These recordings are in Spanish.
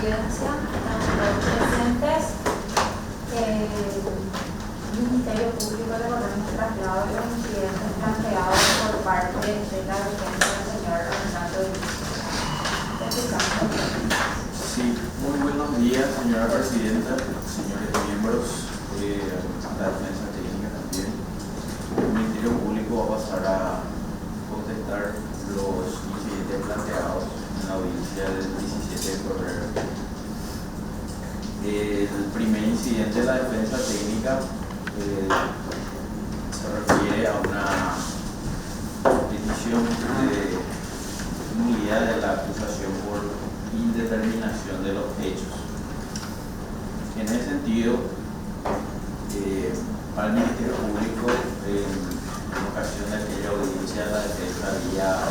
audiencia, están todos presentes. El Ministerio Público le ponemos traslado de los incidentes planteados por parte de la defensa del señor Arnaldo Yucio. Sí, muy buenos días, señora Presidenta, señores miembros de la Defensa Técnica también. El Ministerio Público va a pasar a contestar los incidentes planteados en la audiencia del 17 de febrero. El primer incidente de la Defensa Técnica se refiere a una petición de nulidad de la acusación por indeterminación de los hechos. En ese sentido, para el Ministerio Público, en ocasión de aquella audiencia, la defensa había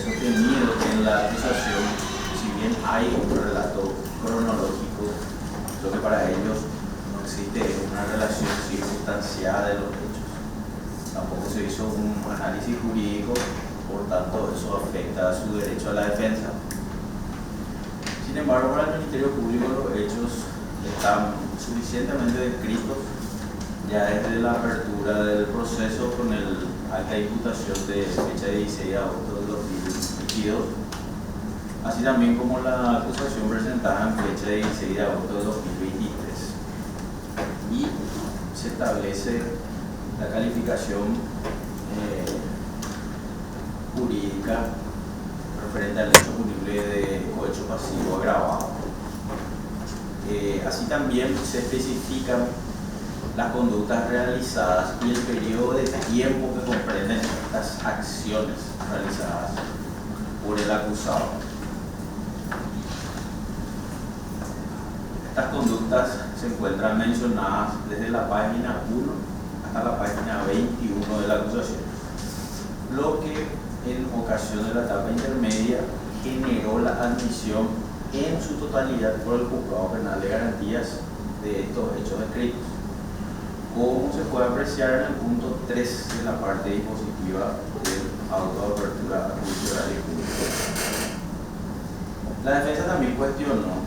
sostenido que en la acusación, si bien hay un relato cronológico, lo que para ellos no existe una relación circunstanciada de los hechos. Tampoco se hizo un análisis jurídico, por tanto eso afecta a su derecho a la defensa. Sin embargo, para el Ministerio Público los hechos están suficientemente descritos ya desde la apertura del proceso con el acta de imputación de fecha 16 de agosto de 2022, así también como la acusación presentada en fecha 16 de agosto de 2023. Y se establece la calificación jurídica referente al hecho punible de cohecho pasivo agravado. Así también se especifican las conductas realizadas y el periodo de tiempo que comprenden estas acciones realizadas por el acusado. Estas conductas se encuentran mencionadas desde la página 1 hasta la página 21 de la acusación, lo que en ocasión de la etapa intermedia generó la admisión en su totalidad por el Juzgado Penal de Garantías de estos hechos descritos, como se puede apreciar en el punto 3 de la parte dispositiva del auto de apertura a juicio oral y público. La defensa también cuestionó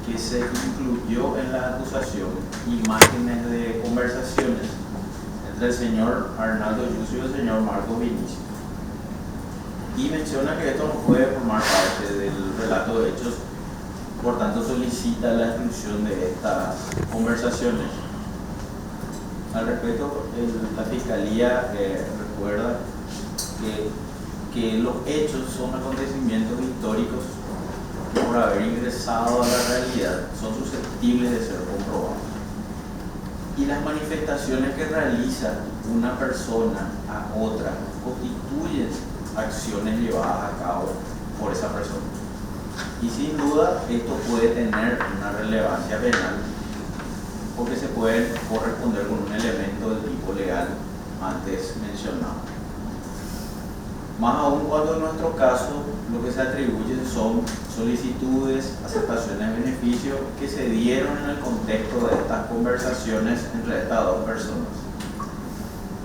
que se incluyó en la acusación imágenes de conversaciones entre el señor Arnaldo Yucio y el señor Marcos Vinicio, y menciona que esto no puede formar parte del relato de hechos, por tanto solicita la exclusión de estas conversaciones. Al respecto, la Fiscalía recuerda que los hechos son acontecimientos históricos que por haber ingresado a la realidad son susceptibles de ser comprobados. Y las manifestaciones que realiza una persona a otra constituyen acciones llevadas a cabo por esa persona. Y sin duda esto puede tener una relevancia penal porque se puede corresponder con un elemento del tipo legal antes mencionado. Más aún cuando en nuestro caso lo que se atribuyen son solicitudes, aceptaciones de beneficio que se dieron en el contexto de estas conversaciones entre estas dos personas.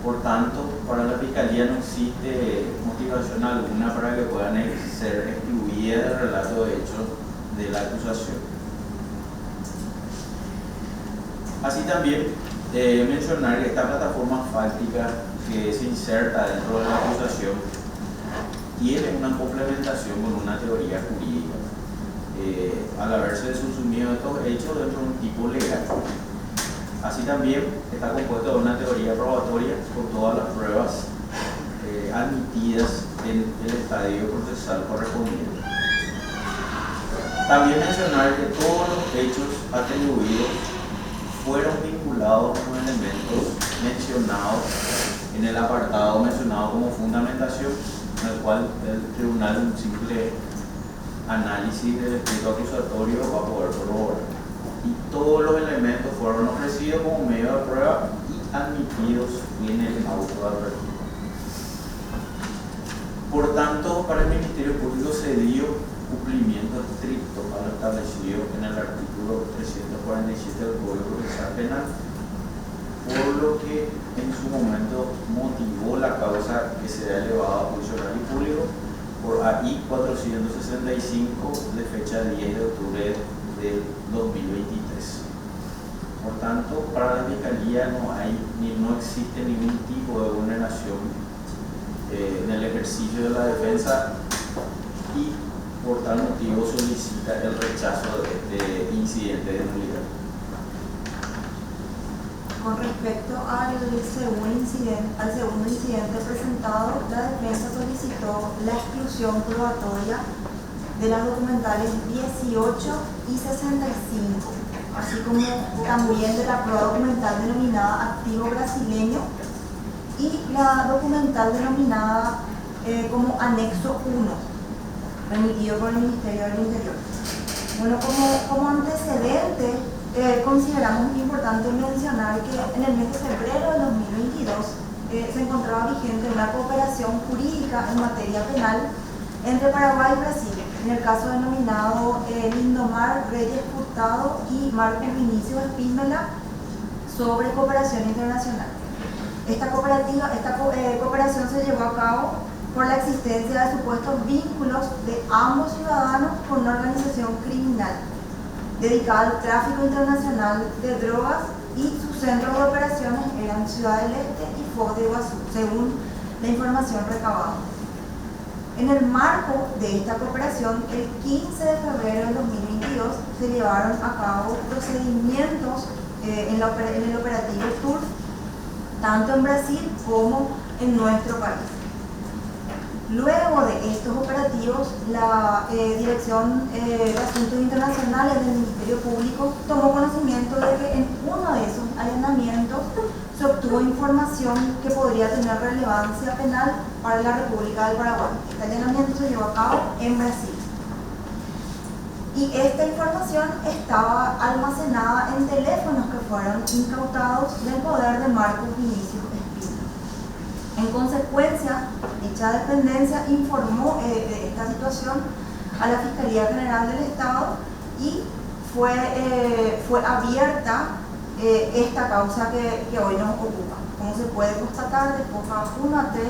Por tanto, para la Fiscalía no existe motivación alguna para que puedan ser excluidas del relato de hechos de la acusación. Así también mencionar que esta plataforma fáctica que se inserta dentro de la acusación tiene una complementación con una teoría jurídica, al haberse subsumido estos hechos dentro de un tipo legal. Así también está compuesto de una teoría probatoria con todas las pruebas admitidas en el estadio procesal correspondiente. También mencionar que todos los hechos atribuidos fueron vinculados con elementos mencionados en el apartado mencionado como fundamentación, en el cual el tribunal un simple análisis del escrito acusatorio va a poder corroborar. Y todos los elementos fueron ofrecidos como medio de prueba y admitidos en el auto de apertura. Por tanto, para el Ministerio Público se dio cumplimiento estricto a lo establecido en el artículo 347 del Código Procesal Penal, por lo que en su momento motivó la causa que se ha elevado a juicio oral y público por AI 465 de fecha 10 de octubre del 2023. Por tanto, para la Fiscalía no existe ningún tipo de vulneración en el ejercicio de la defensa y por tal motivo solicita el rechazo de este incidente de nulidad. Con respecto al segundo incidente presentado, la defensa solicitó la exclusión probatoria de las documentales 18 y 65, así como también de la prueba documental denominada activo brasileño y la documental denominada como anexo 1, remitido por el Ministerio del Interior. Bueno, como antecedente, consideramos importante mencionar que en el mes de febrero de 2022 se encontraba vigente una cooperación jurídica en materia penal entre Paraguay y Brasil, en el caso denominado Lindomar Reyes Hurtado y Marcos Vinicius Espínola sobre cooperación internacional. Esta cooperación se llevó a cabo por la existencia de supuestos vínculos de ambos ciudadanos con una organización criminal dedicada al tráfico internacional de drogas y sus centros de operaciones eran Ciudad del Este y Foz de Iguazú, según la información recabada. En el marco de esta cooperación, el 15 de febrero de 2022 se llevaron a cabo procedimientos en el operativo TURF, tanto en Brasil como en nuestro país. Luego de estos operativos, la Dirección de Asuntos Internacionales del Ministerio Público tomó conocimiento de que en uno de esos allanamientos se obtuvo información que podría tener relevancia penal para la República del Paraguay. Este allanamiento se llevó a cabo en Brasil. Y esta información estaba almacenada en teléfonos que fueron incautados del poder de Marcos Vinicius Espínola. En consecuencia, dicha dependencia informó de esta situación a la Fiscalía General del Estado y fue abierta esta causa que hoy nos ocupa. Como se puede constatar, de foja 1 a 3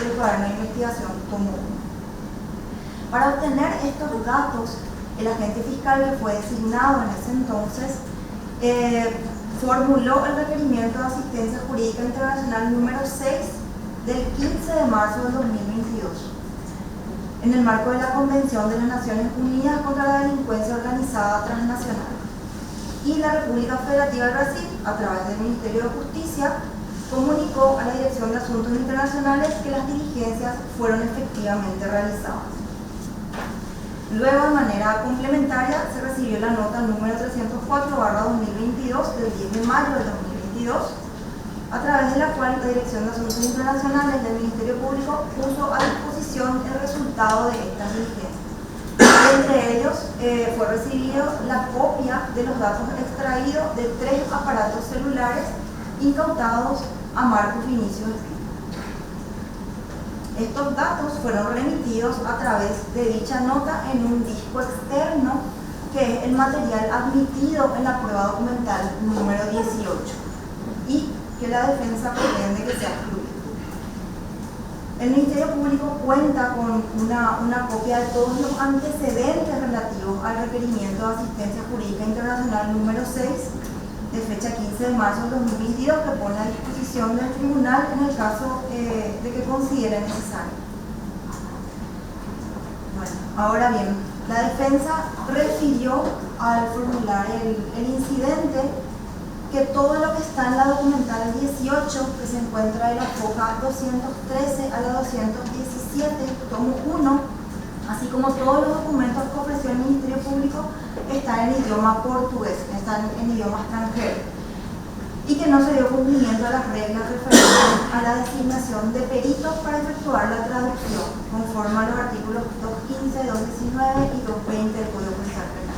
del cuaderno de investigación común. Para obtener estos datos, el agente fiscal que fue designado en ese entonces formuló el requerimiento de asistencia jurídica internacional número 6 del 15 de marzo del 2022, en el marco de la Convención de las Naciones Unidas contra la Delincuencia Organizada Transnacional. Y la República Federativa de Brasil, a través del Ministerio de Justicia, comunicó a la Dirección de Asuntos Internacionales que las diligencias fueron efectivamente realizadas. Luego, de manera complementaria, se recibió la nota número 304/2022 del 10 de mayo del 2022, a través de la cual la Dirección de Asuntos Internacionales del Ministerio Público puso a disposición el resultado de estas diligencias. Entre ellos fue recibido la copia de los datos extraídos de 3 aparatos celulares incautados a Marcos Vinicius Espínola. Estos datos fueron remitidos a través de dicha nota en un disco externo, que es el material admitido en la prueba documental número 18 y que la defensa pretende que sea excluido. El Ministerio Público cuenta con una copia de todos los antecedentes relativos al requerimiento de asistencia jurídica internacional número 6 de fecha 15 de marzo de 2022, que pone a disposición del tribunal en el caso de que considere necesario. Bueno, ahora bien, la defensa refirió al formular el incidente que todo lo que está en la documental 18, que se encuentra de la foja 213 a la 217, tomo 1, así como todos los documentos que ofreció el Ministerio Público, están en idioma portugués, están en idioma extranjero, y que no se dio cumplimiento a las reglas referentes a la designación de peritos para efectuar la traducción, conforme a los artículos 215, 219 y 220 del Código Procesal Penal.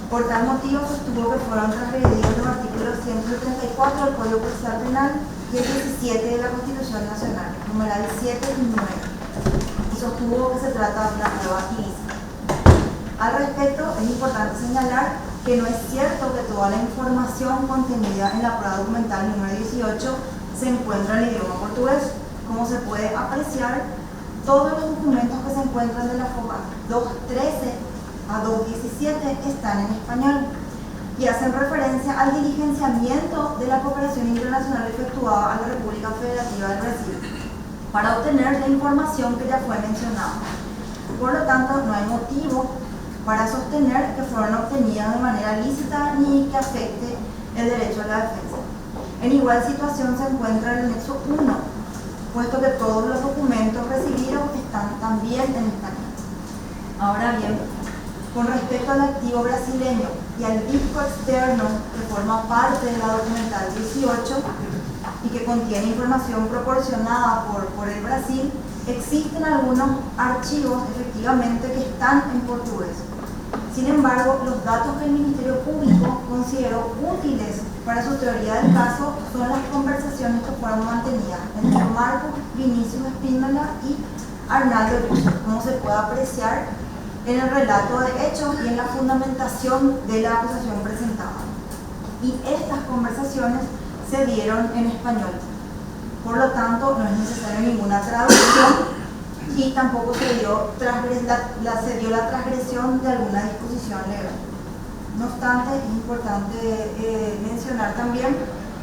Por tal motivo, sostuvo que fueron transgredidos los artículos 134 del Código Procesal Penal y el 17 de la Constitución Nacional, numeral 7 y 9, y sostuvo que se trata de una prueba ilícita. Al respecto, es importante señalar que no es cierto que toda la información contenida en la prueba documental número 18 se encuentra en idioma portugués. Como se puede apreciar, todos los documentos que se encuentran de la FOBA 213 a 217 están en español y hacen referencia al diligenciamiento de la cooperación internacional efectuada a la República Federativa del Brasil para obtener la información que ya fue mencionada. Por lo tanto, no hay motivo para sostener que fueron obtenidas de manera lícita ni que afecte el derecho a la defensa. En igual situación se encuentra el anexo 1, puesto que todos los documentos recibidos están también en español. Ahora bien, con respecto al activo brasileño y al disco externo que forma parte de la documental 18 y que contiene información proporcionada por el Brasil, existen algunos archivos efectivamente que están en portugués. Sin embargo, los datos que el Ministerio Público consideró útiles para su teoría del caso son las conversaciones que fueron mantenidas entre Marcos Vinicius Espíndola y Arnaldo Yuso, como se puede apreciar en el relato de hechos y en la fundamentación de la acusación presentada. Y estas conversaciones se dieron en español. Por lo tanto, no es necesaria ninguna traducción y tampoco se dio la transgresión de alguna disposición legal. No obstante, es importante mencionar también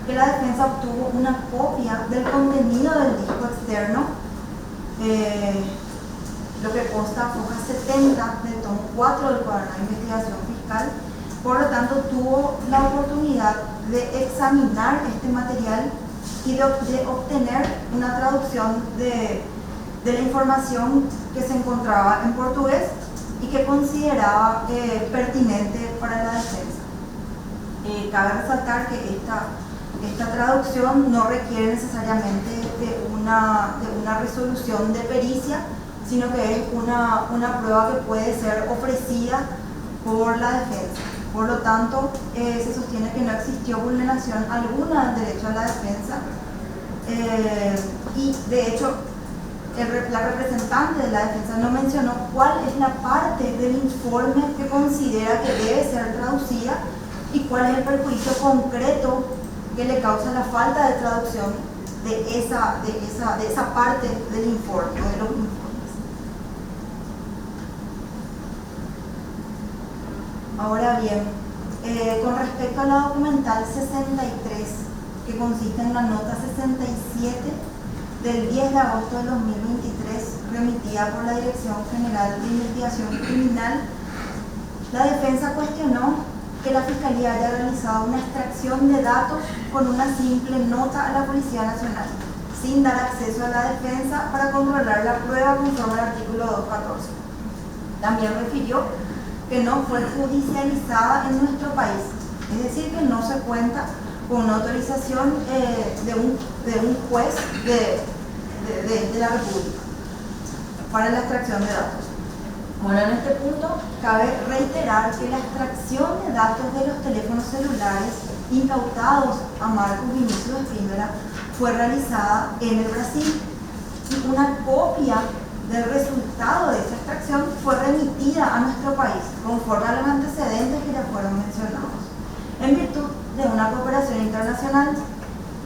que la defensa obtuvo una copia del contenido del disco externo, lo que consta hoja 70 del tomo 4 del cuaderno de investigación fiscal. Por lo tanto, tuvo la oportunidad de examinar este material y de obtener una traducción de la información que se encontraba en portugués y que consideraba pertinente para la defensa. Cabe resaltar que esta traducción no requiere necesariamente de una resolución de pericia, sino que es una prueba que puede ser ofrecida por la defensa. Por lo tanto, se sostiene que no existió vulneración alguna del derecho a la defensa y de hecho la representante de la defensa no mencionó cuál es la parte del informe que considera que debe ser traducida y cuál es el perjuicio concreto que le causa la falta de traducción de esa parte del informe o de los informes. Ahora bien, con respecto a la documental 63, que consiste en la nota 67 del 10 de agosto de 2023, remitida por la Dirección General de Investigación Criminal, la defensa cuestionó que la Fiscalía haya realizado una extracción de datos con una simple nota a la Policía Nacional, sin dar acceso a la defensa para controlar la prueba conforme al artículo 214. También refirió que no fue judicializada en nuestro país, es decir, que no se cuenta con una autorización de un juez de la República para la extracción de datos. Bueno, en este punto cabe reiterar que la extracción de datos de los teléfonos celulares incautados a Marcos Vinicius Espíndola fue realizada en el Brasil y una copia del resultado de esa extracción fue remitida a nuestro país conforme a los antecedentes que ya fueron mencionados en virtud de una cooperación internacional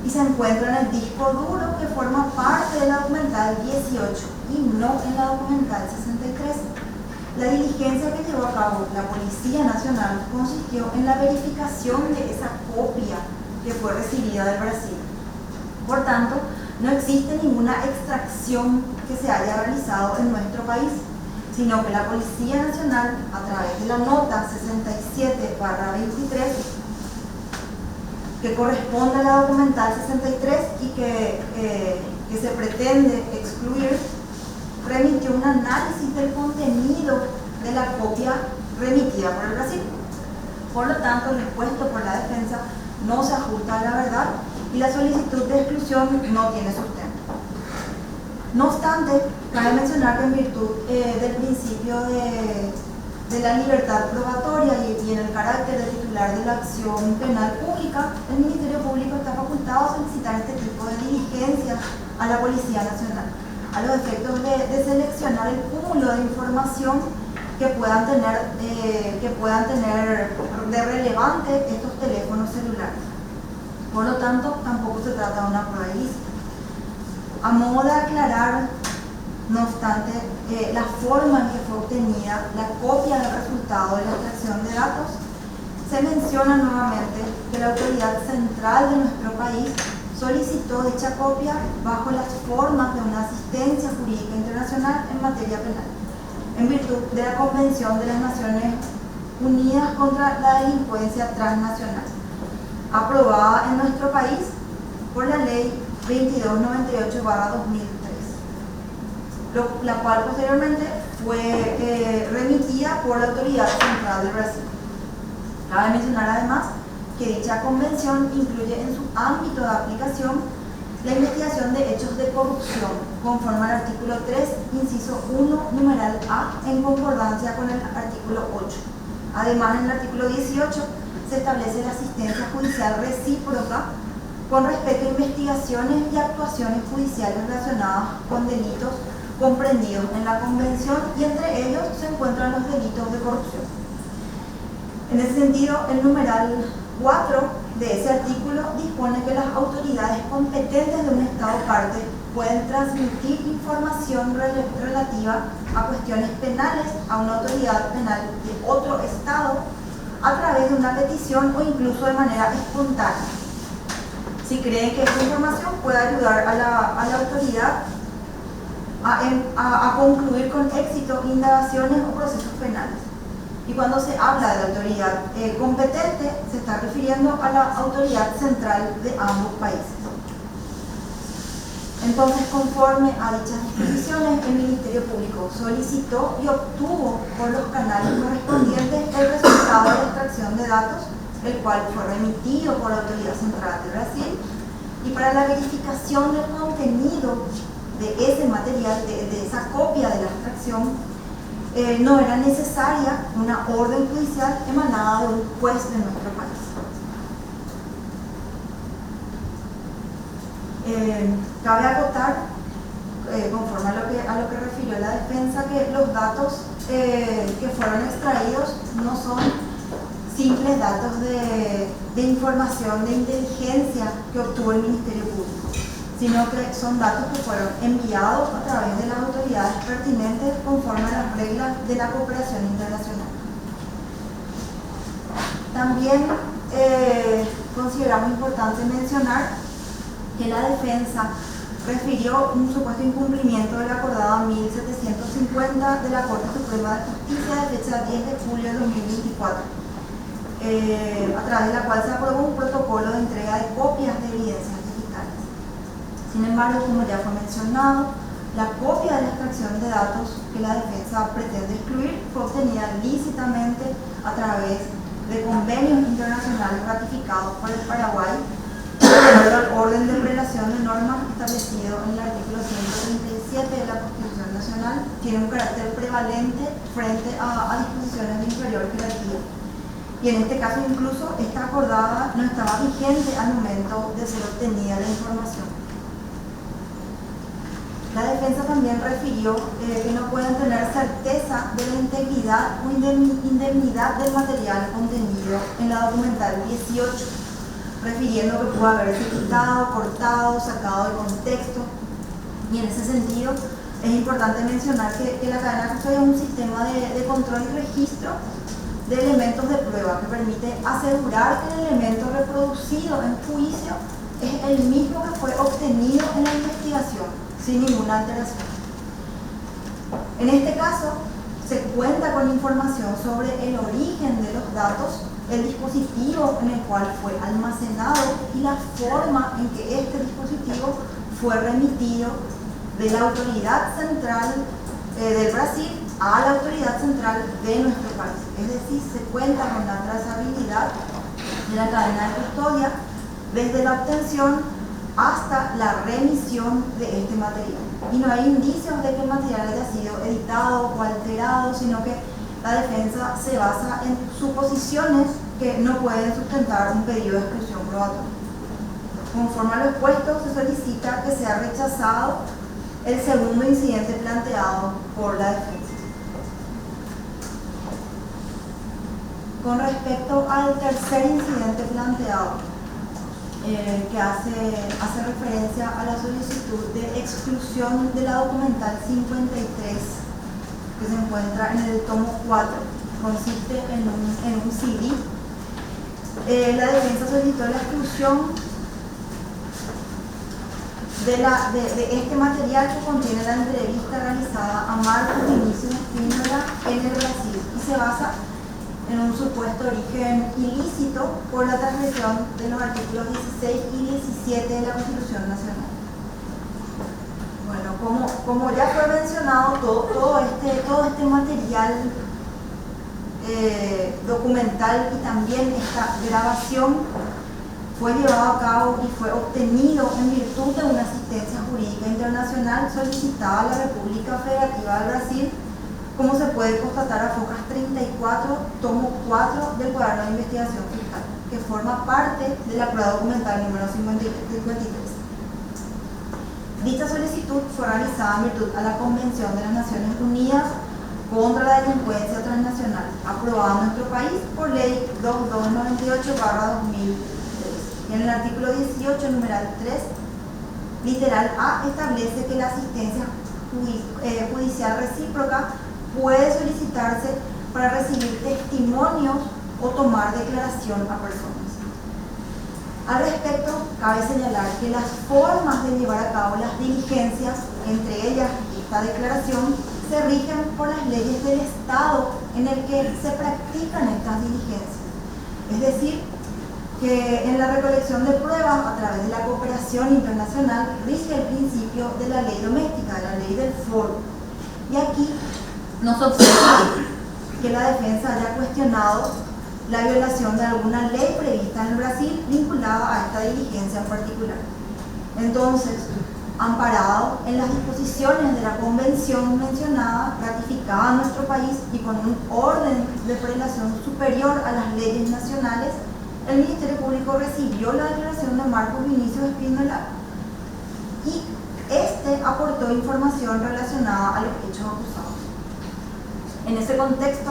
y se encuentra en el disco duro que forma parte de la documental 18 y no en la documental 63. La diligencia que llevó a cabo la Policía Nacional consistió en la verificación de esa copia que fue recibida del Brasil. Por tanto, no existe ninguna extracción que se haya realizado en nuestro país, sino que la Policía Nacional, a través de la nota 67/23, que corresponde a la documental 63 y que se pretende excluir, remitió un análisis del contenido de la copia remitida por el Brasil. Por lo tanto, el expuesto por la defensa no se ajusta a la verdad y la solicitud de exclusión no tiene sustento. No obstante, cabe mencionar que en virtud del principio de la libertad probatoria y en el carácter de titular de la acción penal pública, el Ministerio Público está facultado a solicitar este tipo de diligencias a la Policía Nacional, a los efectos de seleccionar el cúmulo de información que puedan tener de relevante estos teléfonos celulares. Por lo tanto, tampoco se trata de una prueba ilícita. A modo de aclarar No obstante, la forma en que fue obtenida la copia del resultado de la extracción de datos, se menciona nuevamente que la autoridad central de nuestro país solicitó dicha copia bajo las formas de una asistencia jurídica internacional en materia penal, en virtud de la Convención de las Naciones Unidas contra la Delincuencia Transnacional, aprobada en nuestro país por la Ley 2298/2003, la cual posteriormente fue remitida por la Autoridad Central del Brasil. Cabe mencionar además que dicha convención incluye en su ámbito de aplicación la investigación de hechos de corrupción, conforme al artículo 3, inciso 1, numeral A, en concordancia con el artículo 8. Además, en el artículo 18 se establece la asistencia judicial recíproca con respecto a investigaciones y actuaciones judiciales relacionadas con delitos comprendidos en la convención, y entre ellos se encuentran los delitos de corrupción. En ese sentido, el numeral 4 de ese artículo dispone que las autoridades competentes de un Estado parte pueden transmitir información relativa a cuestiones penales a una autoridad penal de otro Estado a través de una petición o incluso de manera espontánea, si creen que esta información puede ayudar a la autoridad a concluir con éxito indagaciones o procesos penales. Y cuando se habla de la autoridad competente, se está refiriendo a la autoridad central de ambos países. Entonces, conforme a dichas disposiciones, el Ministerio Público solicitó y obtuvo por los canales correspondientes el resultado de la extracción de datos, el cual fue remitido por la Autoridad Central de Brasil, y para la verificación del contenido de ese material, de esa copia de la extracción, no era necesaria una orden judicial emanada de un juez de nuestro país. Cabe acotar, conforme a lo que refirió la defensa, que los datos que fueron extraídos no son simples datos de información de inteligencia que obtuvo el Ministerio Público, sino que son datos que fueron enviados a través de las autoridades pertinentes conforme a las reglas de la cooperación internacional. También consideramos importante mencionar que la defensa refirió un supuesto incumplimiento de la acordada 1750 de la Corte Suprema de Justicia de fecha 10 de julio de 2024, a través de la cual se aprobó un protocolo de entrega de copias de evidencias digitales. Sin embargo, como ya fue mencionado, la copia de la extracción de datos que la defensa pretende excluir fue obtenida lícitamente a través de convenios internacionales ratificados por el Paraguay, el orden de prelación de normas establecido en el artículo 137 de la Constitución Nacional tiene un carácter prevalente frente a disposiciones de inferior jerarquía. Y en este caso incluso esta acordada no estaba vigente al momento de ser obtenida la información. La defensa también refirió que no pueden tener certeza de la integridad o indemnidad del material contenido en la documental 18, refiriendo que pudo haberse quitado, cortado, sacado de contexto. Y en ese sentido es importante mencionar que la cadena de custodia es un sistema de control y registro de elementos de prueba que permite asegurar que el elemento reproducido en juicio es el mismo que fue obtenido en la investigación, sin ninguna alteración. En este caso, se cuenta con información sobre el origen de los datos, el dispositivo en el cual fue almacenado y la forma en que este dispositivo fue remitido de la autoridad central del Brasil a la autoridad central de nuestro país. Es decir, se cuenta con la trazabilidad de la cadena de custodia desde la obtención hasta la remisión de este material. Y no hay indicios de que el material haya sido editado o alterado, sino que la defensa se basa en suposiciones que no pueden sustentar un pedido de exclusión probatoria. Conforme a lo expuesto, se solicita que sea rechazado el segundo incidente planteado por la defensa. Con respecto al tercer incidente planteado, que hace referencia a la solicitud de exclusión de la documental 53 que se encuentra en el tomo 4, consiste en un CD. La defensa solicitó la exclusión de este material que contiene la entrevista realizada a Marcos Vinicius Espíndola en el Brasil y se basa en un supuesto origen ilícito por la transgresión de los artículos 16 y 17 de la Constitución Nacional. Bueno, como ya fue mencionado, todo este material documental y también esta grabación fue llevado a cabo y fue obtenido en virtud de una asistencia jurídica internacional solicitada a la República Federativa del Brasil, como se puede constatar a fojas 34, tomo 4 del cuaderno de investigación fiscal, que forma parte de la prueba documental número 53. Dicha solicitud fue realizada en virtud a la Convención de las Naciones Unidas contra la delincuencia transnacional, aprobada en nuestro país por ley 2298/2000. Y en el artículo 18, numeral 3, literal A, establece que la asistencia judicial recíproca puede solicitarse para recibir testimonios o tomar declaración a personas. Al respecto, cabe señalar que las formas de llevar a cabo las diligencias, entre ellas esta declaración, se rigen por las leyes del Estado en el que se practican estas diligencias. Es decir, que en la recolección de pruebas a través de la cooperación internacional rige el principio de la ley doméstica, la ley del foro. Y aquí nos observa que la defensa haya cuestionado la violación de alguna ley prevista en el Brasil vinculada a esta diligencia en particular. Entonces, amparado en las disposiciones de la convención mencionada, ratificada en nuestro país y con un orden de prelación superior a las leyes nacionales, el Ministerio Público recibió la declaración de Marcos Vinicius Espíndola y este aportó información relacionada a los hechos acusados. En ese contexto,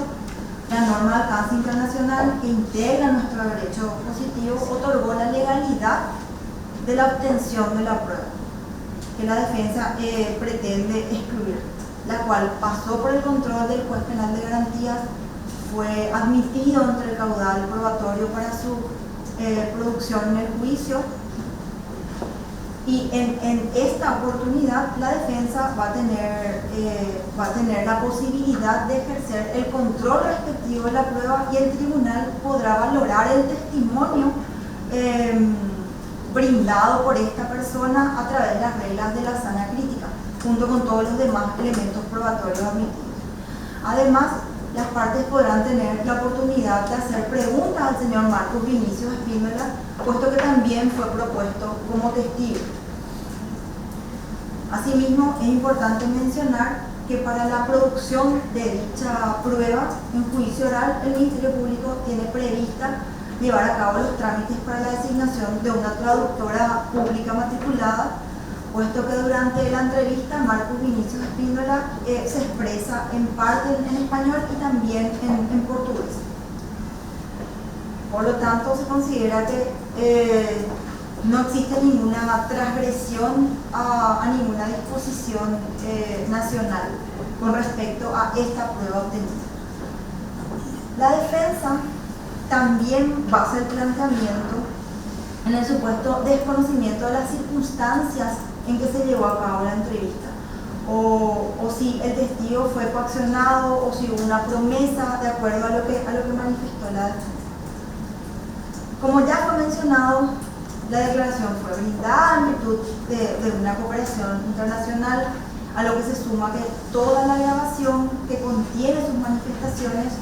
la norma de alcance internacional que integra nuestro derecho positivo otorgó la legalidad de la obtención de la prueba que la defensa pretende excluir, la cual pasó por el control del juez penal de garantías, fue admitido entre el caudal probatorio para su producción en el juicio y en esta oportunidad la defensa va a tener la posibilidad de ejercer el control respectivo de la prueba y el tribunal podrá valorar el testimonio brindado por esta persona a través de las reglas de la sana crítica, junto con todos los demás elementos probatorios admitidos. Además, las partes podrán tener la oportunidad de hacer preguntas al señor Marcos Vinicius Espíndola, puesto que también fue propuesto como testigo. Asimismo, es importante mencionar que para la producción de dicha prueba en juicio oral, el Ministerio Público tiene prevista llevar a cabo los trámites para la designación de una traductora pública matriculada, puesto que durante la entrevista Marcos Vinicius Espíndola se expresa en parte en español y también en portugués. Por lo tanto, se considera que no existe ninguna transgresión a ninguna disposición nacional con respecto a esta prueba obtenida. La defensa también basa el planteamiento en el supuesto desconocimiento de las circunstancias en que se llevó a cabo la entrevista, o si el testigo fue coaccionado o si hubo una promesa de acuerdo a lo que manifestó la defensa. Como ya fue mencionado, la declaración fue brindada en virtud de una cooperación internacional, a lo que se suma que toda la grabación que contiene sus manifestaciones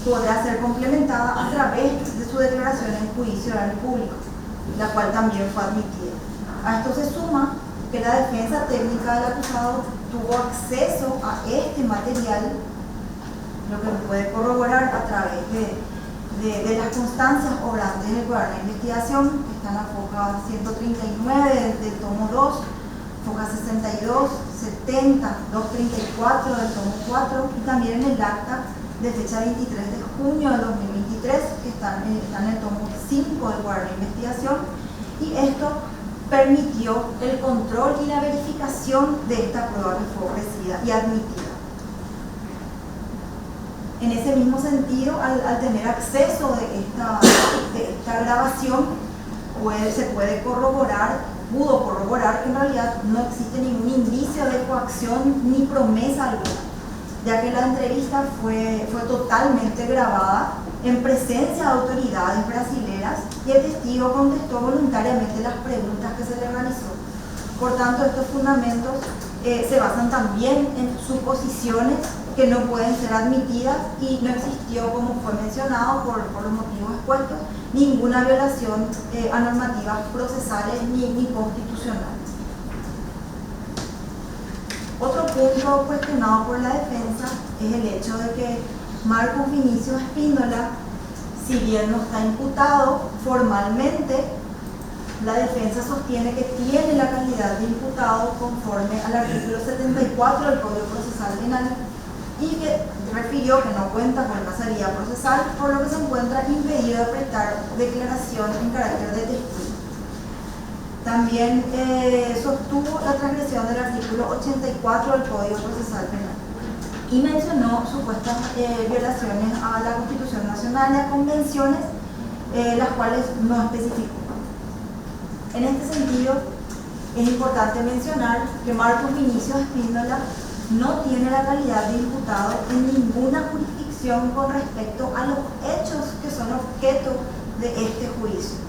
podrá ser complementada a través de su declaración en juicio oral público, la cual también fue admitida. A esto se suma que la defensa técnica del acusado tuvo acceso a este material, lo que puede corroborar a través de las constancias obrantes del cuaderno de investigación, que están en la foja 139 del tomo 2, foja 62, 70, 234 del tomo 4 y también en el acta de fecha 23 de junio de 2023, que están en el tomo 5 del cuaderno de investigación, y esto permitió el control y la verificación de esta prueba que fue ofrecida y admitida. En ese mismo sentido, al tener acceso de esta grabación, se puede pudo corroborar que en realidad no existe ningún indicio de coacción ni promesa alguna, ya que la entrevista fue totalmente grabada en presencia de autoridades brasileras y el testigo contestó voluntariamente las preguntas que se le realizó. Por tanto, estos fundamentos se basan también en suposiciones que no pueden ser admitidas y no existió, como fue mencionado por los motivos expuestos, ninguna violación a normativas procesales ni constitucionales. Otro punto cuestionado por la defensa es el hecho de que Marcos Vinicius Espíndola, si bien no está imputado formalmente, la defensa sostiene que tiene la calidad de imputado conforme al artículo 74 del Código Procesal Penal y que refirió que no cuenta con la salida procesal, por lo que se encuentra impedido de prestar declaración en carácter de testigo. También sostuvo la transgresión del artículo 84 del Código Procesal Penal y mencionó supuestas violaciones a la Constitución Nacional y a convenciones, las cuales no especificó. En este sentido, es importante mencionar que Marcos Vinicius Espíndola no tiene la calidad de imputado en ninguna jurisdicción con respecto a los hechos que son objeto de este juicio.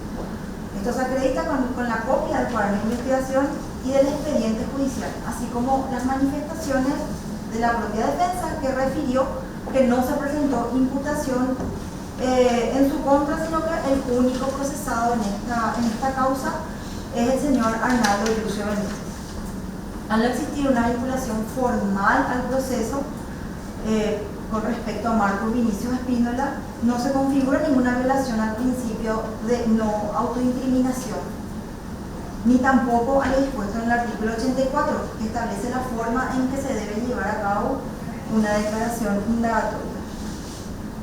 Esto se acredita con la copia del cuaderno de investigación y del expediente judicial, así como las manifestaciones de la propia defensa, que refirió que no se presentó imputación en su contra, sino que el único procesado en esta causa es el señor Arnaldo Yucio Benítez. Al no existir una vinculación formal al proceso con respecto a Marcos Vinicius Espíndola, no se configura ninguna violación al principio de no autoincriminación, ni tampoco a lo dispuesto en el artículo 84, que establece la forma en que se debe llevar a cabo una declaración indagatoria.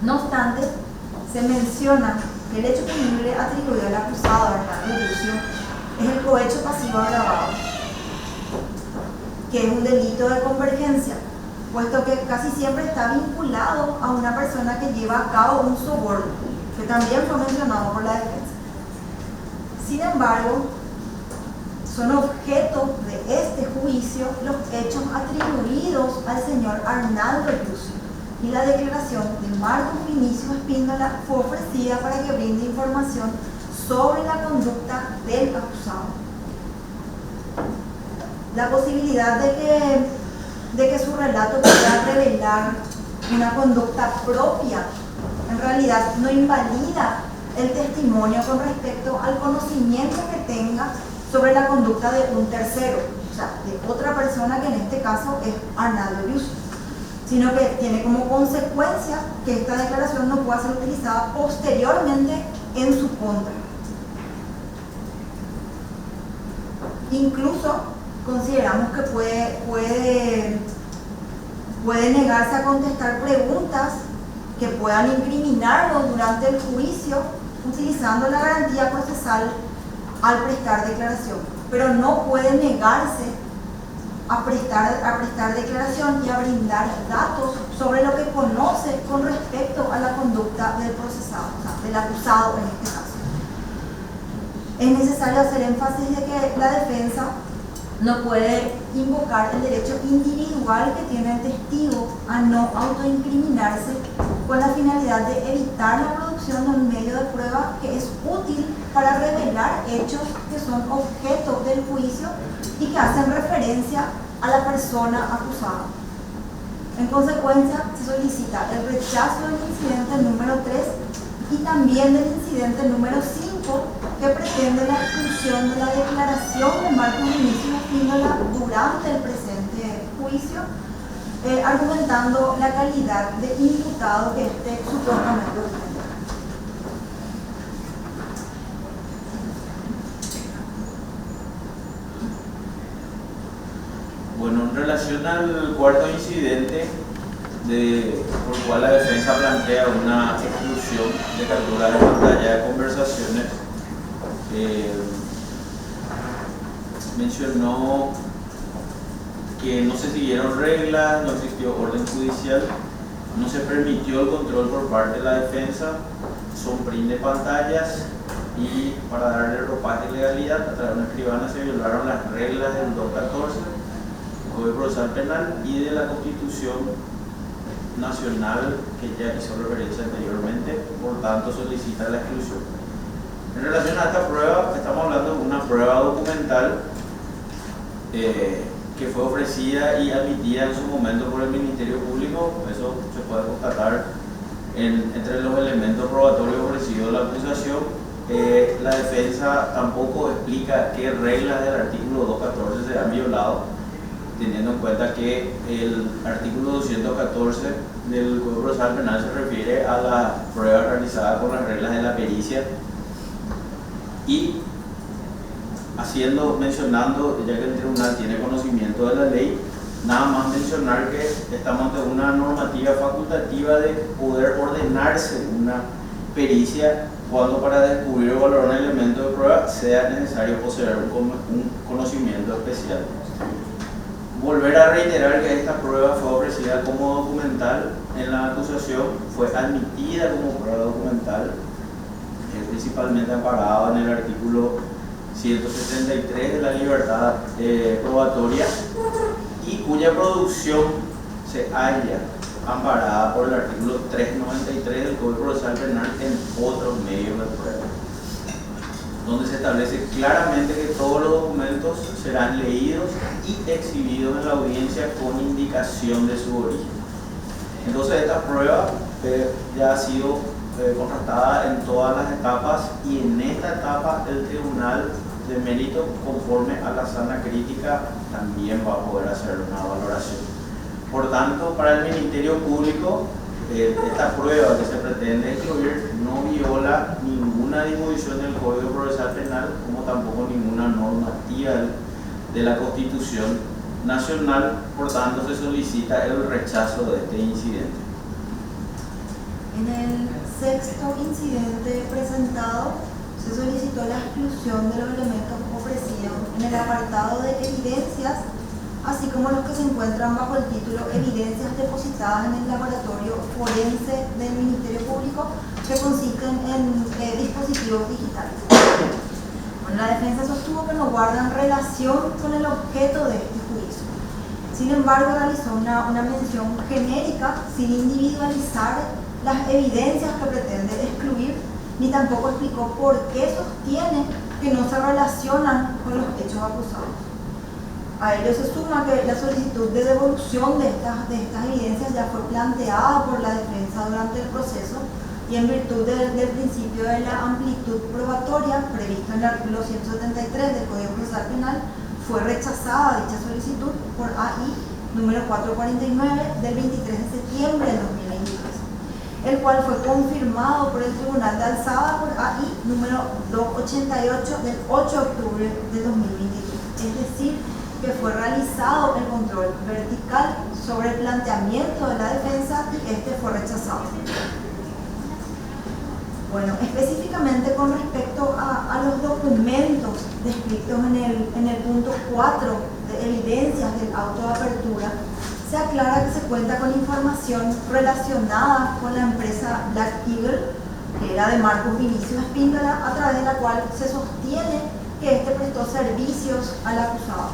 No obstante, se menciona que el hecho punible atribuido al acusado Arnaldo Yucio es el cohecho pasivo agravado, que es un delito de convergencia, puesto que casi siempre está vinculado a una persona que lleva a cabo un soborno, que también fue mencionado por la defensa. Sin embargo, son objeto de este juicio los hechos atribuidos al señor Arnaldo Yucio, y la declaración de Marcos Vinicius Espíndola fue ofrecida para que brinde información sobre la conducta del acusado. La posibilidad de que su relato pueda revelar una conducta propia en realidad no invalida el testimonio con respecto al conocimiento que tenga sobre la conducta de un tercero, o sea, de otra persona, que en este caso es Arnaldo Yucio, sino que tiene como consecuencia que esta declaración no pueda ser utilizada posteriormente en su contra. Incluso consideramos que puede negarse a contestar preguntas que puedan incriminarlo durante el juicio utilizando la garantía procesal al prestar declaración, pero no puede negarse a prestar declaración y a brindar datos sobre lo que conoce con respecto a la conducta del procesado, o sea, del acusado en este caso. Es necesario hacer énfasis de que la defensa no puede invocar el derecho individual que tiene el testigo a no autoincriminarse con la finalidad de evitar la producción de un medio de prueba que es útil para revelar hechos que son objeto del juicio y que hacen referencia a la persona acusada. En consecuencia, se solicita el rechazo del incidente número 3 y también del incidente número 5, que pretende la exclusión de la declaración de Marcos Vinicius Espíndola durante el presente juicio, argumentando la calidad de imputado que este supuestamente ostenta. Bueno, en relación al cuarto incidente, por el cual la defensa plantea una exclusión de captura de pantalla de conversaciones, mencionó que no se siguieron reglas, no existió orden judicial, no se permitió el control por parte de la defensa, son print de pantallas y para darle ropaje de legalidad a través de una escribana se violaron las reglas del 214, del Código Procesal Penal y de la Constitución Nacional que ya hizo referencia anteriormente, por tanto solicita la exclusión. En relación a esta prueba, estamos hablando de una prueba documental que fue ofrecida y admitida en su momento por el Ministerio Público. Eso se puede constatar entre los elementos probatorios ofrecidos a la acusación. La defensa tampoco explica qué reglas del artículo 214 se han violado, teniendo en cuenta que el artículo 214 del Código Procesal Penal se refiere a las pruebas realizadas con las reglas de la pericia. Y mencionando, ya que el tribunal tiene conocimiento de la ley, nada más mencionar que estamos ante una normativa facultativa de poder ordenarse una pericia cuando para descubrir o valorar un elemento de prueba sea necesario poseer un conocimiento especial. Volver a reiterar que esta prueba fue ofrecida como documental en la acusación, fue admitida como prueba documental, principalmente amparado en el artículo 173 de la libertad probatoria, y cuya producción se halla amparada por el artículo 393 del Código Procesal Penal en otros medios de prueba, donde se establece claramente que todos los documentos serán leídos y exhibidos en la audiencia con indicación de su origen. Entonces esta prueba ya ha sido contrastada en todas las etapas, y en esta etapa el Tribunal de Mérito, conforme a la sana crítica, también va a poder hacer una valoración. Por tanto, para el Ministerio Público, esta prueba que se pretende excluir no viola ninguna disposición del Código Procesal Penal, como tampoco ninguna normativa de la Constitución Nacional. Por tanto, se solicita el rechazo de este incidente. En el sexto incidente presentado, se solicitó la exclusión de los elementos ofrecidos en el apartado de evidencias, así como los que se encuentran bajo el título Evidencias depositadas en el laboratorio forense del Ministerio Público, que consisten en dispositivos digitales. Bueno, la defensa sostuvo que no guardan relación con el objeto de este juicio. Sin embargo, realizó una mención genérica sin individualizar las evidencias que pretende excluir, ni tampoco explicó por qué sostiene que no se relacionan con los hechos acusados. A ello se suma que la solicitud de devolución de estas evidencias ya fue planteada por la defensa durante el proceso, y en virtud del principio de la amplitud probatoria previsto en el artículo 173 del Código Procesal Penal, fue rechazada dicha solicitud por AI número 449 del 23 de septiembre de 2023. El cual fue confirmado por el Tribunal de Alzada por AI número 288 del 8 de octubre de 2023. Es decir, que fue realizado el control vertical sobre el planteamiento de la defensa y este fue rechazado. Bueno, específicamente con respecto a los documentos descritos en el punto 4 de evidencias del auto de apertura, se aclara que se cuenta con información relacionada con la empresa Black Eagle, que era de Marcos Vinicius Espíndola, a través de la cual se sostiene que este prestó servicios al acusado.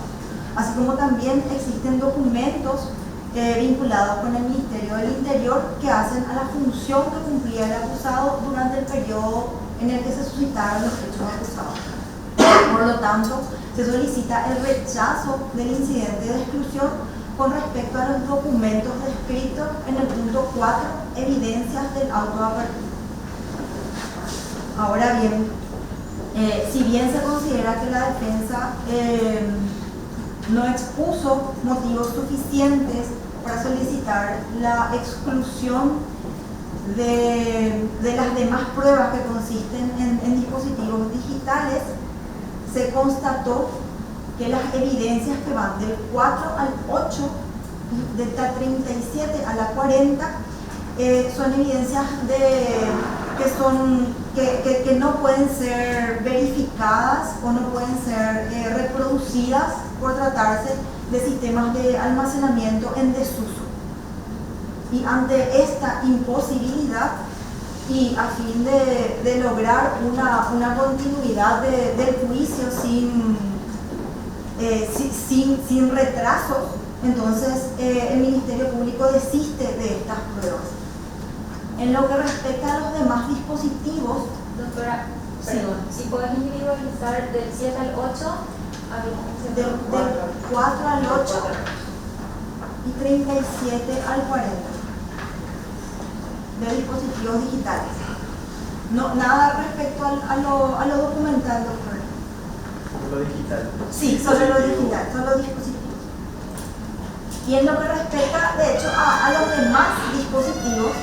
Así como también existen documentos vinculados con el Ministerio del Interior que hacen a la función que cumplía el acusado durante el periodo en el que se suscitaron los hechos acusados. Por lo tanto, se solicita el rechazo del incidente de exclusión con respecto a los documentos descritos en el punto 4, evidencias del auto de apertura. Ahora bien, si bien se considera que la defensa no expuso motivos suficientes para solicitar la exclusión de las demás pruebas que consisten en dispositivos digitales, se constató que las evidencias que van del 4 al 8, de la 37 a la 40, son evidencias que no pueden ser verificadas o no pueden ser reproducidas por tratarse de sistemas de almacenamiento en desuso. Y ante esta imposibilidad y a fin de lograr una continuidad del juicio sin retrasos, entonces el Ministerio Público desiste de estas pruebas. En lo que respecta a los demás dispositivos, Doctora, sí. perdón, si puedes individualizar del 7 al 8, Del 4 al 8 y 37 al 40 de dispositivos digitales. No, nada respecto a lo documental, doctor. Lo digital. Sí, solo lo digital, solo dispositivos. Y en lo que respecta, de hecho, a los demás dispositivos,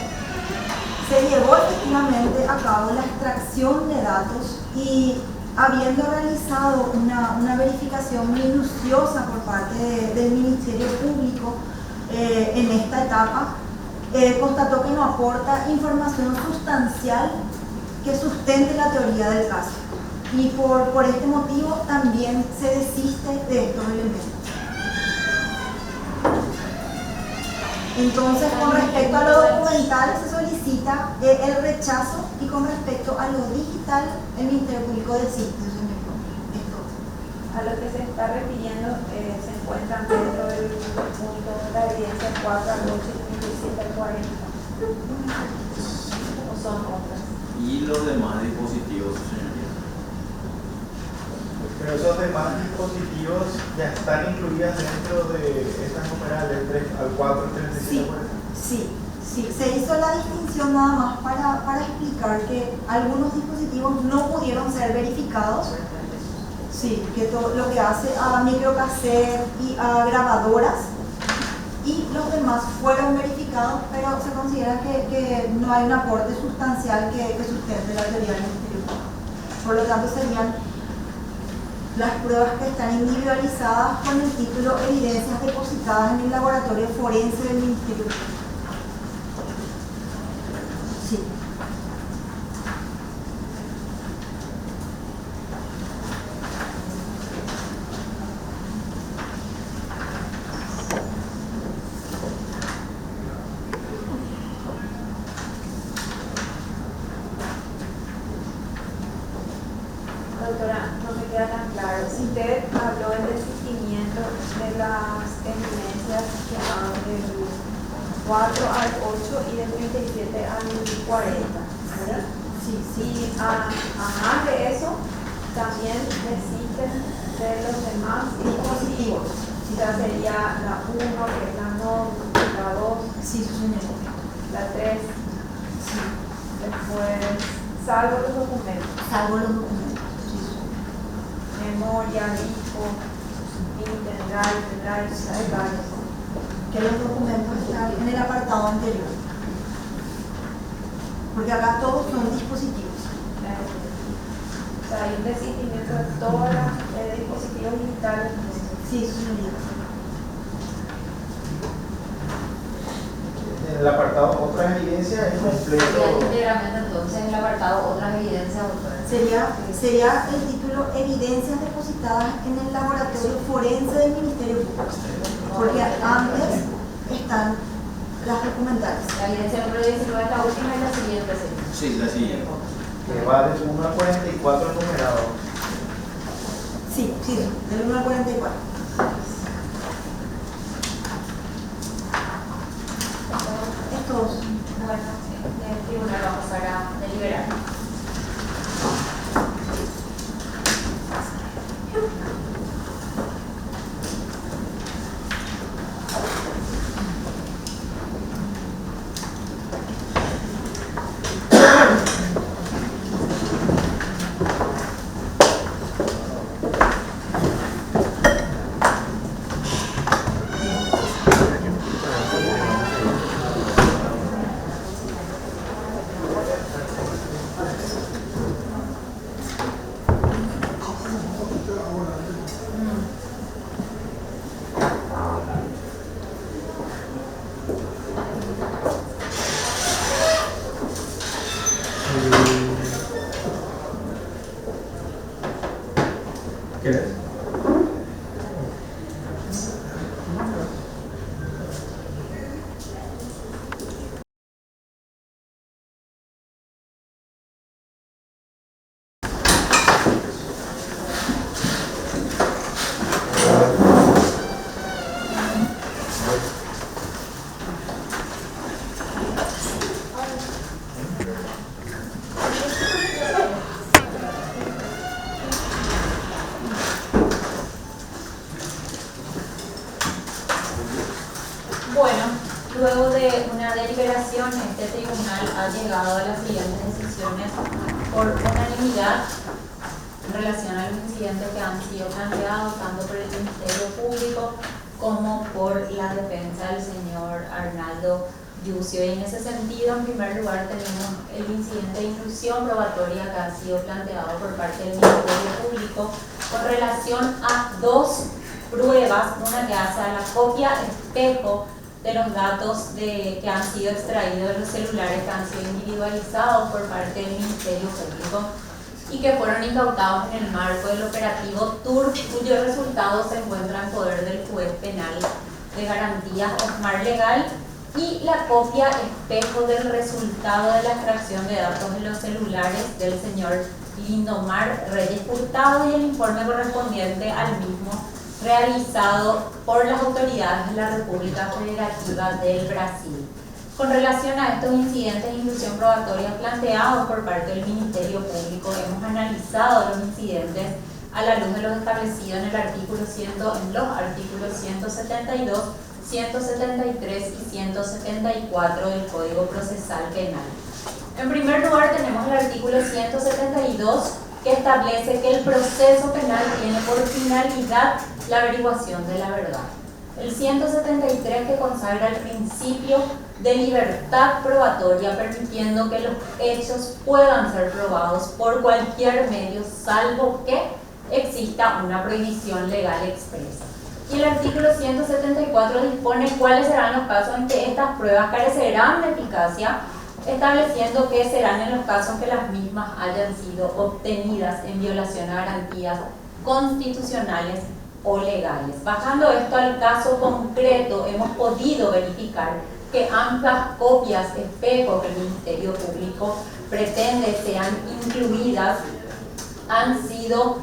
se llevó efectivamente a cabo la extracción de datos y habiendo realizado una verificación minuciosa por parte del Ministerio Público en esta etapa, constató que no aporta información sustancial que sustente la teoría del caso. Y por este motivo también se desiste de estos elementos. Entonces, con respecto a lo documental se solicita el rechazo y con respecto a lo digital el Ministerio Público desiste. a lo que se está refiriendo se encuentran dentro del punto de la evidencia 4 al 8 y 37 al 40. ¿O son otras? Y los demás dispositivos, señoría. Pero esos demás dispositivos ya están incluidas dentro de estas numerales 3 al 4, 37 al 40. Sí, se hizo la distinción nada más para explicar que algunos dispositivos no pudieron ser verificados. Sí, que todo lo que hace a microcassette y a grabadoras, y los demás fueron verificados, pero se considera que no hay un aporte sustancial que sustente la teoría del Ministerio Público. Por lo tanto, serían las pruebas que están individualizadas con el título Evidencias depositadas en el laboratorio forense del Ministerio Público. Sí. Doctora, no me queda tan claro. Si usted habló del desistimiento de las evidencias que van del 4 al 8 y del 37 al 40, ¿verdad? Sí. Y a más de eso, también desisten de los demás dispositivos. Ya sería la 1, que es la NOM, la 2, Sí, su señor. la 3, Sí. después, salvo los documentos. Salvo los documentos. Memoria, disco, pendrive, hay varios. Que los documentos están en el apartado anterior. Porque acá todos son dispositivos. O sea, hay un desistimiento de todos los dispositivos digitales. Sí, su señoría. En el apartado otras evidencias es completo. Íntegramente entonces el apartado otras evidencias, doctora. Sería el título Evidencias depositadas en el laboratorio forense del Ministerio Público. Porque antes están las documentales. La evidencia número 19 es la última y la siguiente, señor. Sí, la siguiente. Que va del 1 al 44 numerado. Sí, del 1 al 44. Estos. Bueno, el tribunal va a pasar a deliberar. ¿Querés? Bueno, luego de una deliberación, este tribunal ha llegado a las siguientes decisiones por unanimidad en relación a los incidentes que han sido planteados tanto por el Ministerio Público como por la defensa del señor Arnaldo Yucio. Y en ese sentido, en primer lugar, tenemos el incidente de intrusión probatoria que ha sido planteado por parte del Ministerio Público con relación a dos pruebas, una que hace a la copia espejo de los datos que han sido extraídos de los celulares que han sido individualizados por parte del Ministerio Público y que fueron incautados en el marco del operativo TURP, cuyo resultado se encuentra en poder del juez penal de garantías Osmar Legal, y la copia espejo del resultado de la extracción de datos de los celulares del señor Lindomar Reyes Hurtado y el informe correspondiente al mismo realizado por las autoridades de la República Federativa del Brasil. Con relación a estos incidentes de intrusión probatoria planteados por parte del Ministerio Público, hemos analizado los incidentes a la luz de los establecidos en los artículos 172, 173 y 174 del Código Procesal Penal. En primer lugar, tenemos el artículo 172, que establece que el proceso penal tiene por finalidad la averiguación de la verdad. El 173, que consagra el principio de libertad probatoria, permitiendo que los hechos puedan ser probados por cualquier medio, salvo que exista una prohibición legal expresa. Y el artículo 174 dispone cuáles serán los casos en que estas pruebas carecerán de eficacia, estableciendo que serán en los casos que las mismas hayan sido obtenidas en violación a garantías constitucionales o legales. Bajando esto al caso concreto, hemos podido verificar que ambas copias espejo que el Ministerio Público pretende sean incluidas han sido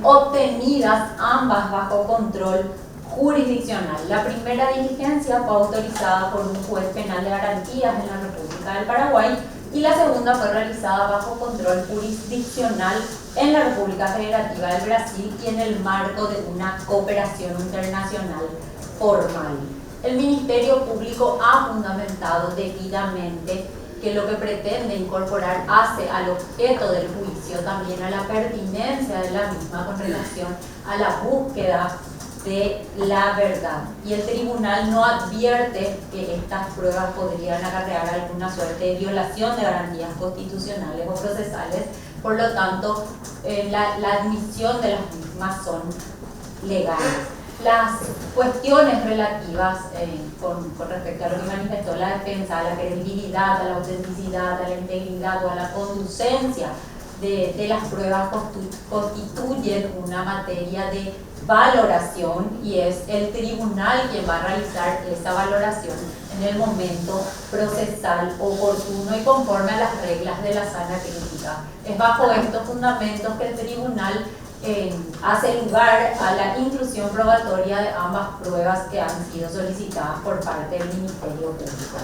obtenidas ambas bajo control jurisdiccional. La primera diligencia fue autorizada por un juez penal de garantías en la República del Paraguay y la segunda fue realizada bajo control jurisdiccional en la República Federativa del Brasil y en el marco de una cooperación internacional formal. El Ministerio Público ha fundamentado debidamente que lo que pretende incorporar hace al objeto del juicio, también a la pertinencia de la misma con relación a la búsqueda de la verdad. Y el tribunal no advierte que estas pruebas podrían acarrear alguna suerte de violación de garantías constitucionales o procesales, por lo tanto, la admisión de las mismas son legales. Las cuestiones relativas con respecto a lo que manifestó la defensa, a la credibilidad, a la autenticidad, a la integridad o a la conducencia de las pruebas constituyen una materia de valoración y es el tribunal quien va a realizar esa valoración en el momento procesal oportuno y conforme a las reglas de la sana crítica. Es bajo estos fundamentos que el tribunal hace lugar a la inclusión probatoria de ambas pruebas que han sido solicitadas por parte del Ministerio Público.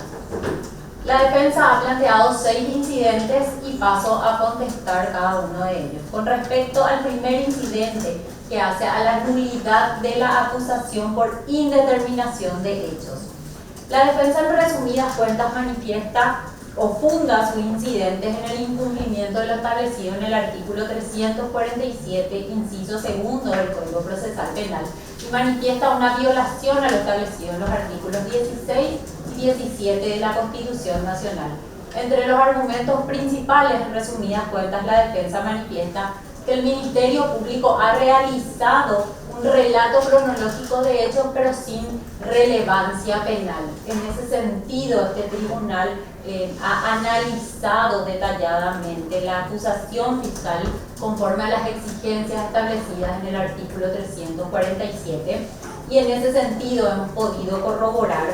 La defensa ha planteado 6 incidentes y paso a contestar cada uno de ellos. Con respecto al primer incidente, que hace a la nulidad de la acusación por indeterminación de hechos, la defensa en resumidas cuentas manifiesta o funda sus incidentes en el incumplimiento de lo establecido en el artículo 347, inciso segundo del Código Procesal Penal, y manifiesta una violación a lo establecido en los artículos 16 y 17 de la Constitución Nacional. Entre los argumentos principales, en resumidas cuentas, la defensa manifiesta que el Ministerio Público ha realizado un relato cronológico de hechos, pero sin relevancia penal. En ese sentido, este tribunal ha analizado detalladamente la acusación fiscal conforme a las exigencias establecidas en el artículo 347, y en ese sentido hemos podido corroborar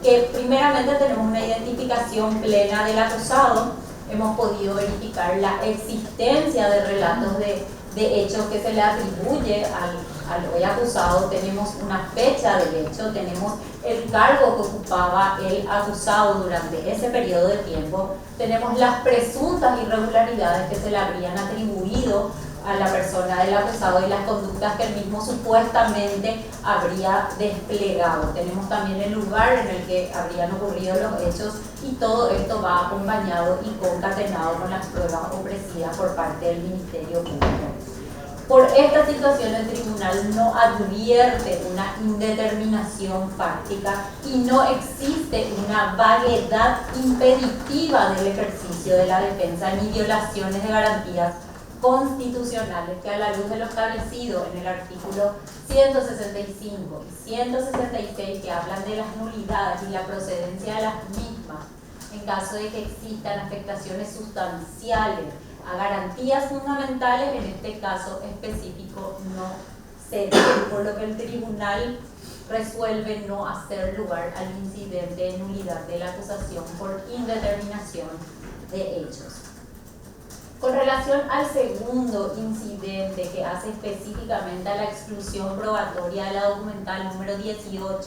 que primeramente tenemos una identificación plena del acusado, hemos podido verificar la existencia de relatos de hechos que se le atribuye al hoy acusado, tenemos una fecha del hecho, tenemos el cargo que ocupaba el acusado durante ese periodo de tiempo, tenemos las presuntas irregularidades que se le habrían atribuido a la persona del acusado y las conductas que él mismo supuestamente habría desplegado. Tenemos también el lugar en el que habrían ocurrido los hechos, y todo esto va acompañado y concatenado con las pruebas ofrecidas por parte del Ministerio Público. Por esta situación, el tribunal no advierte una indeterminación fáctica y no existe una vaguedad impeditiva del ejercicio de la defensa ni violaciones de garantías constitucionales que, a la luz de lo establecido en el artículo 165 y 166, que hablan de las nulidades y la procedencia de las mismas en caso de que existan afectaciones sustanciales a garantías fundamentales, en este caso específico no se debe, por lo que el tribunal resuelve no hacer lugar al incidente de nulidad de la acusación por indeterminación de hechos. Con relación al segundo incidente, que hace específicamente a la exclusión probatoria de la documental número 18,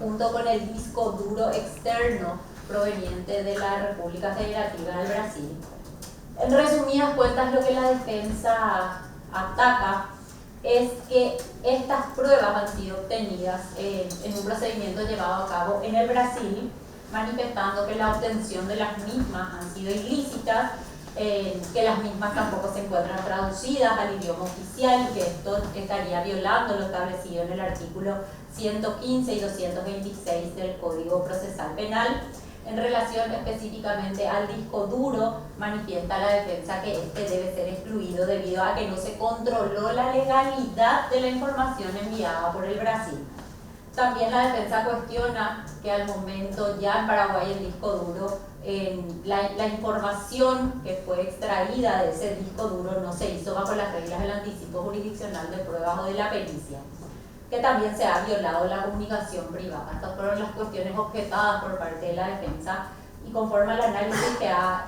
junto con el disco duro externo proveniente de la República Federativa del Brasil, en resumidas cuentas, lo que la defensa ataca es que estas pruebas han sido obtenidas en un procedimiento llevado a cabo en el Brasil, manifestando que la obtención de las mismas han sido ilícitas, que las mismas tampoco se encuentran traducidas al idioma oficial, que esto estaría violando lo establecido en el artículo 115 y 226 del Código Procesal Penal. En relación específicamente al disco duro, manifiesta la defensa que este debe ser excluido debido a que no se controló la legalidad de la información enviada por el Brasil. También la defensa cuestiona que al momento ya en Paraguay el disco duro, la información que fue extraída de ese disco duro no se hizo bajo las reglas del anticipo jurisdiccional de pruebas o de la pericia, que también se ha violado la comunicación privada. Estas fueron las cuestiones objetadas por parte de la defensa, y conforme al análisis que ha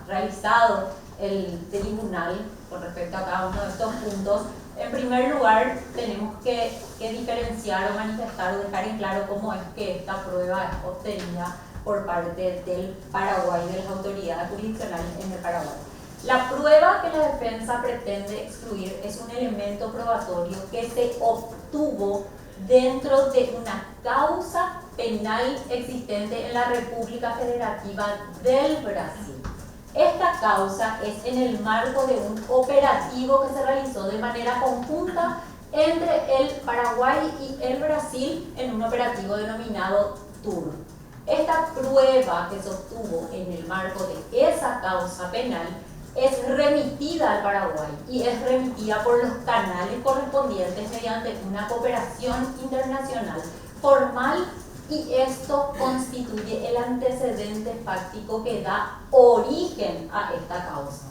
realizado el tribunal con respecto a cada uno de estos puntos, en primer lugar tenemos que diferenciar o manifestar o dejar en claro cómo es que esta prueba es obtenida por parte del Paraguay, de las autoridades jurisdiccionales en el Paraguay. La prueba que la defensa pretende excluir es un elemento probatorio que se obtuvo dentro de una causa penal existente en la República Federativa del Brasil. Esta causa es en el marco de un operativo que se realizó de manera conjunta entre el Paraguay y el Brasil en un operativo denominado TUR. Esta prueba que se obtuvo en el marco de esa causa penal es remitida al Paraguay y es remitida por los canales correspondientes mediante una cooperación internacional formal, y esto constituye el antecedente fáctico que da origen a esta causa.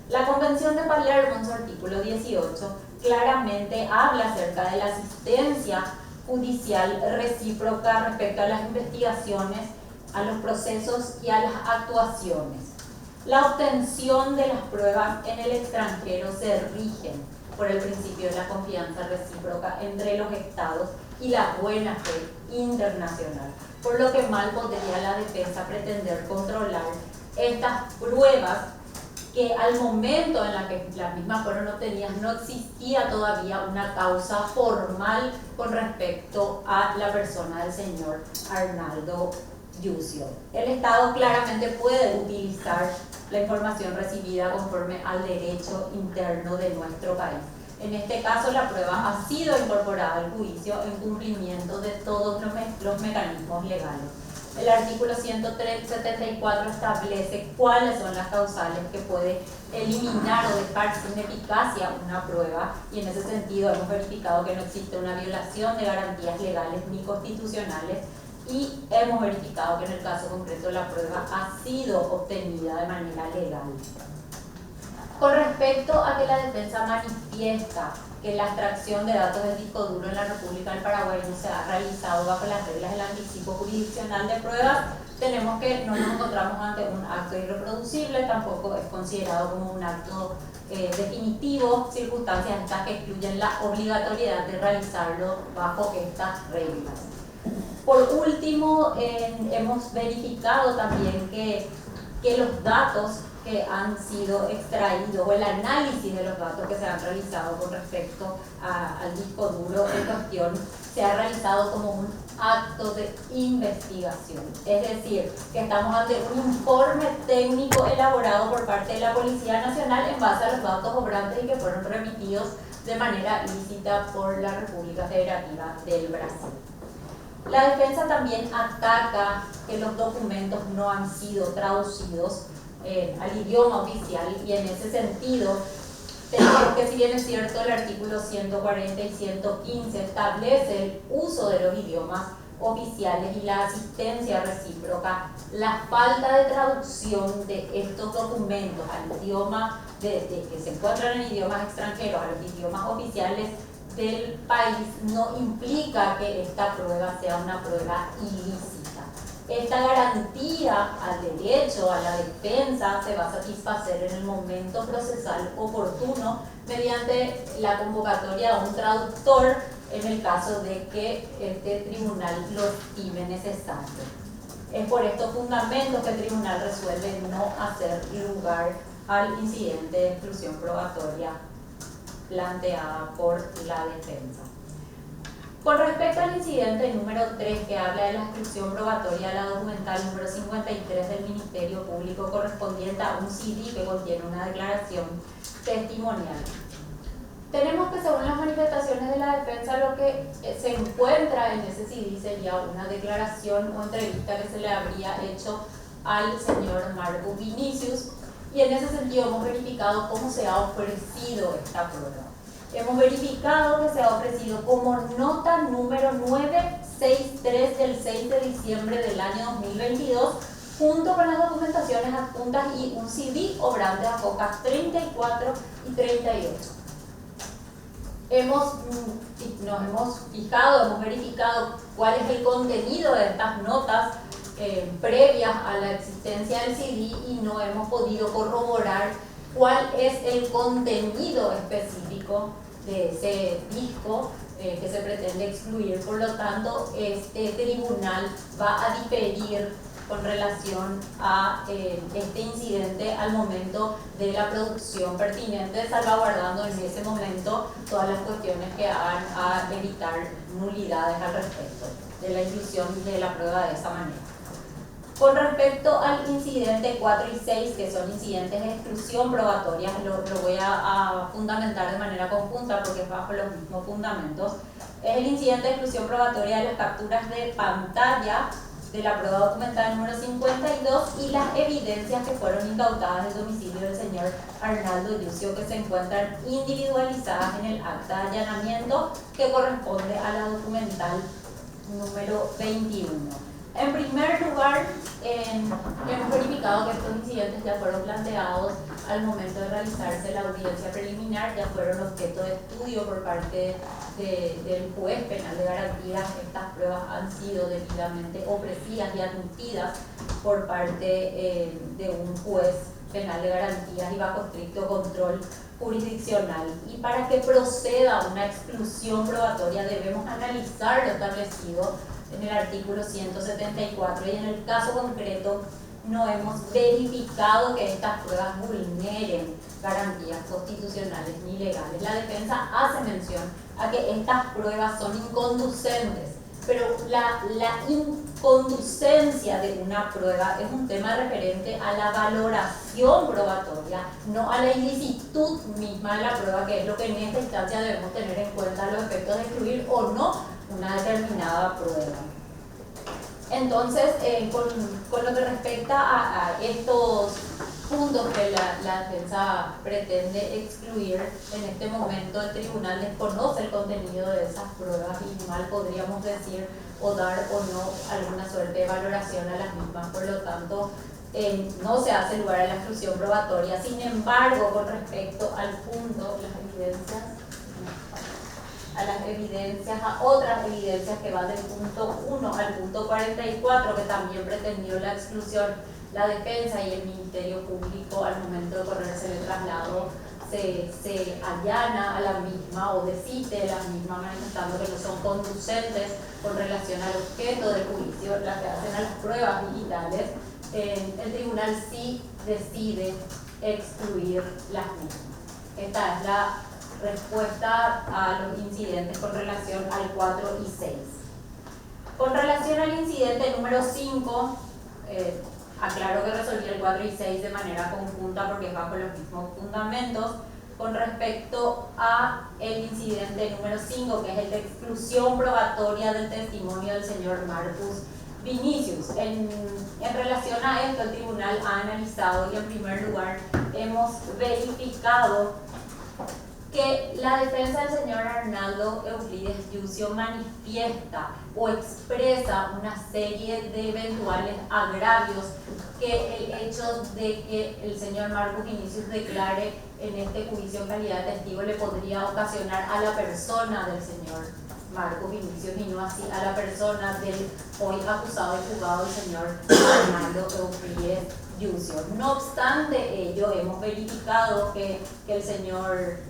La Convención de Palermo, en su artículo 18, claramente habla acerca de la asistencia judicial recíproca respecto a las investigaciones, a los procesos y a las actuaciones. La obtención de las pruebas en el extranjero se rige por el principio de la confianza recíproca entre los estados y la buena fe internacional, por lo que mal podría la defensa pretender controlar estas pruebas que al momento en la que las mismas fueron obtenidas no existía todavía una causa formal con respecto a la persona del señor Arnaldo Yucio. El Estado claramente puede utilizar la información recibida conforme al derecho interno de nuestro país. En este caso, la prueba ha sido incorporada al juicio en cumplimiento de todos los mecanismos legales. El artículo 174 establece cuáles son las causales que puede eliminar o dejar sin eficacia una prueba, y en ese sentido hemos verificado que no existe una violación de garantías legales ni constitucionales, y hemos verificado que en el caso concreto la prueba ha sido obtenida de manera legal. Con respecto a que la defensa manifiesta que la extracción de datos del disco duro en la República del Paraguay no se ha realizado bajo las reglas del anticipo jurisdiccional de pruebas, tenemos que no nos encontramos ante un acto irreproducible, tampoco es considerado como un acto definitivo, circunstancias estas que excluyen la obligatoriedad de realizarlo bajo estas reglas. Por último, hemos verificado también que los datos que han sido extraídos o el análisis de los datos que se han realizado con respecto al disco duro en cuestión se ha realizado como un acto de investigación. Es decir, que estamos ante un informe técnico elaborado por parte de la Policía Nacional en base a los datos obrantes y que fueron remitidos de manera lícita por la República Federativa del Brasil. La defensa también ataca que los documentos no han sido traducidos al idioma oficial, y en ese sentido tenemos que, si bien es cierto, el artículo 140 y 115 establece el uso de los idiomas oficiales y la asistencia recíproca, la falta de traducción de estos documentos al idioma que se encuentran en idiomas extranjeros, a los idiomas oficiales del país, no implica que esta prueba sea una prueba ilícita. Esta garantía al derecho a la defensa se va a satisfacer en el momento procesal oportuno mediante la convocatoria de un traductor en el caso de que este tribunal lo estime necesario. Es por estos fundamentos que el tribunal resuelve no hacer lugar al incidente de exclusión probatoria planteada por la defensa. Con respecto al incidente número 3, que habla de la exclusión probatoria, la documental número 53 del Ministerio Público correspondiente a un CD que contiene una declaración testimonial. Tenemos que, según las manifestaciones de la defensa, lo que se encuentra en ese CD sería una declaración o entrevista que se le habría hecho al señor Marco Vinicius, y en ese sentido hemos verificado cómo se ha ofrecido esta prueba. Hemos verificado que se ha ofrecido como nota número 963 del 6 de diciembre del año 2022, junto con las documentaciones adjuntas y un CD obrante a focas 34 y 38. Nos hemos fijado, hemos verificado cuál es el contenido de estas notas previas a la existencia del CD, y no hemos podido corroborar cuál es el contenido específico de ese disco que se pretende excluir. Por lo tanto, este tribunal va a diferir con relación a este incidente al momento de la producción pertinente, salvaguardando en ese momento todas las cuestiones que hagan a evitar nulidades al respecto de la inclusión de la prueba de esa manera. Con respecto al incidente 4 y 6, que son incidentes de exclusión probatoria, lo voy a fundamentar de manera conjunta porque es bajo los mismos fundamentos. Es el incidente de exclusión probatoria de las capturas de pantalla de la prueba documental número 52 y las evidencias que fueron incautadas del domicilio del señor Arnaldo Yucio, que se encuentran individualizadas en el acta de allanamiento que corresponde a la documental número 21. En primer lugar, hemos verificado que estos incidentes ya fueron planteados al momento de realizarse la audiencia preliminar, ya fueron objeto de estudio por parte del juez penal de garantías. Estas pruebas han sido debidamente ofrecidas y admitidas por parte de un juez penal de garantías y bajo estricto control jurisdiccional. Y para que proceda una exclusión probatoria debemos analizar lo establecido en el artículo 174, y en el caso concreto no hemos verificado que estas pruebas vulneren garantías constitucionales ni legales. La defensa hace mención a que estas pruebas son inconducentes, pero la inconducencia de una prueba es un tema referente a la valoración probatoria, no a la ilicitud misma de la prueba, que es lo que en esta instancia debemos tener en cuenta a los efectos de excluir o no una determinada prueba. Entonces, con lo que respecta a estos puntos que la defensa pretende excluir, en este momento el tribunal desconoce el contenido de esas pruebas y mal podríamos decir o dar o no alguna suerte de valoración a las mismas. Por lo tanto, no se hace lugar a la exclusión probatoria. Sin embargo, con respecto al punto, a otras evidencias que van del punto 1 al punto 44, que también pretendió la exclusión, la defensa y el Ministerio Público al momento de correrse el traslado se allana a la misma o desiste las mismas, manifestando que no son conducentes con relación al objeto del juicio, las que hacen a las pruebas digitales. El tribunal sí decide excluir las mismas. Esta es la respuesta a los incidentes con relación al 4 y 6. Con relación al incidente número 5, aclaro que resolví el 4 y 6 de manera conjunta porque es bajo los mismos fundamentos. Con respecto a el incidente número 5, que es el de exclusión probatoria del testimonio del señor Marcus Vinicius. En relación a esto, el tribunal ha analizado y en primer lugar hemos verificado que la defensa del señor Arnaldo Euclides Yucio manifiesta o expresa una serie de eventuales agravios que el hecho de que el señor Marcus Vinicius declare en este juicio en calidad de testigo le podría ocasionar a la persona del señor Marcus Vinicius y no así a la persona del hoy acusado y juzgado el señor Arnaldo Euclides Yucio. No obstante ello, hemos verificado que el señor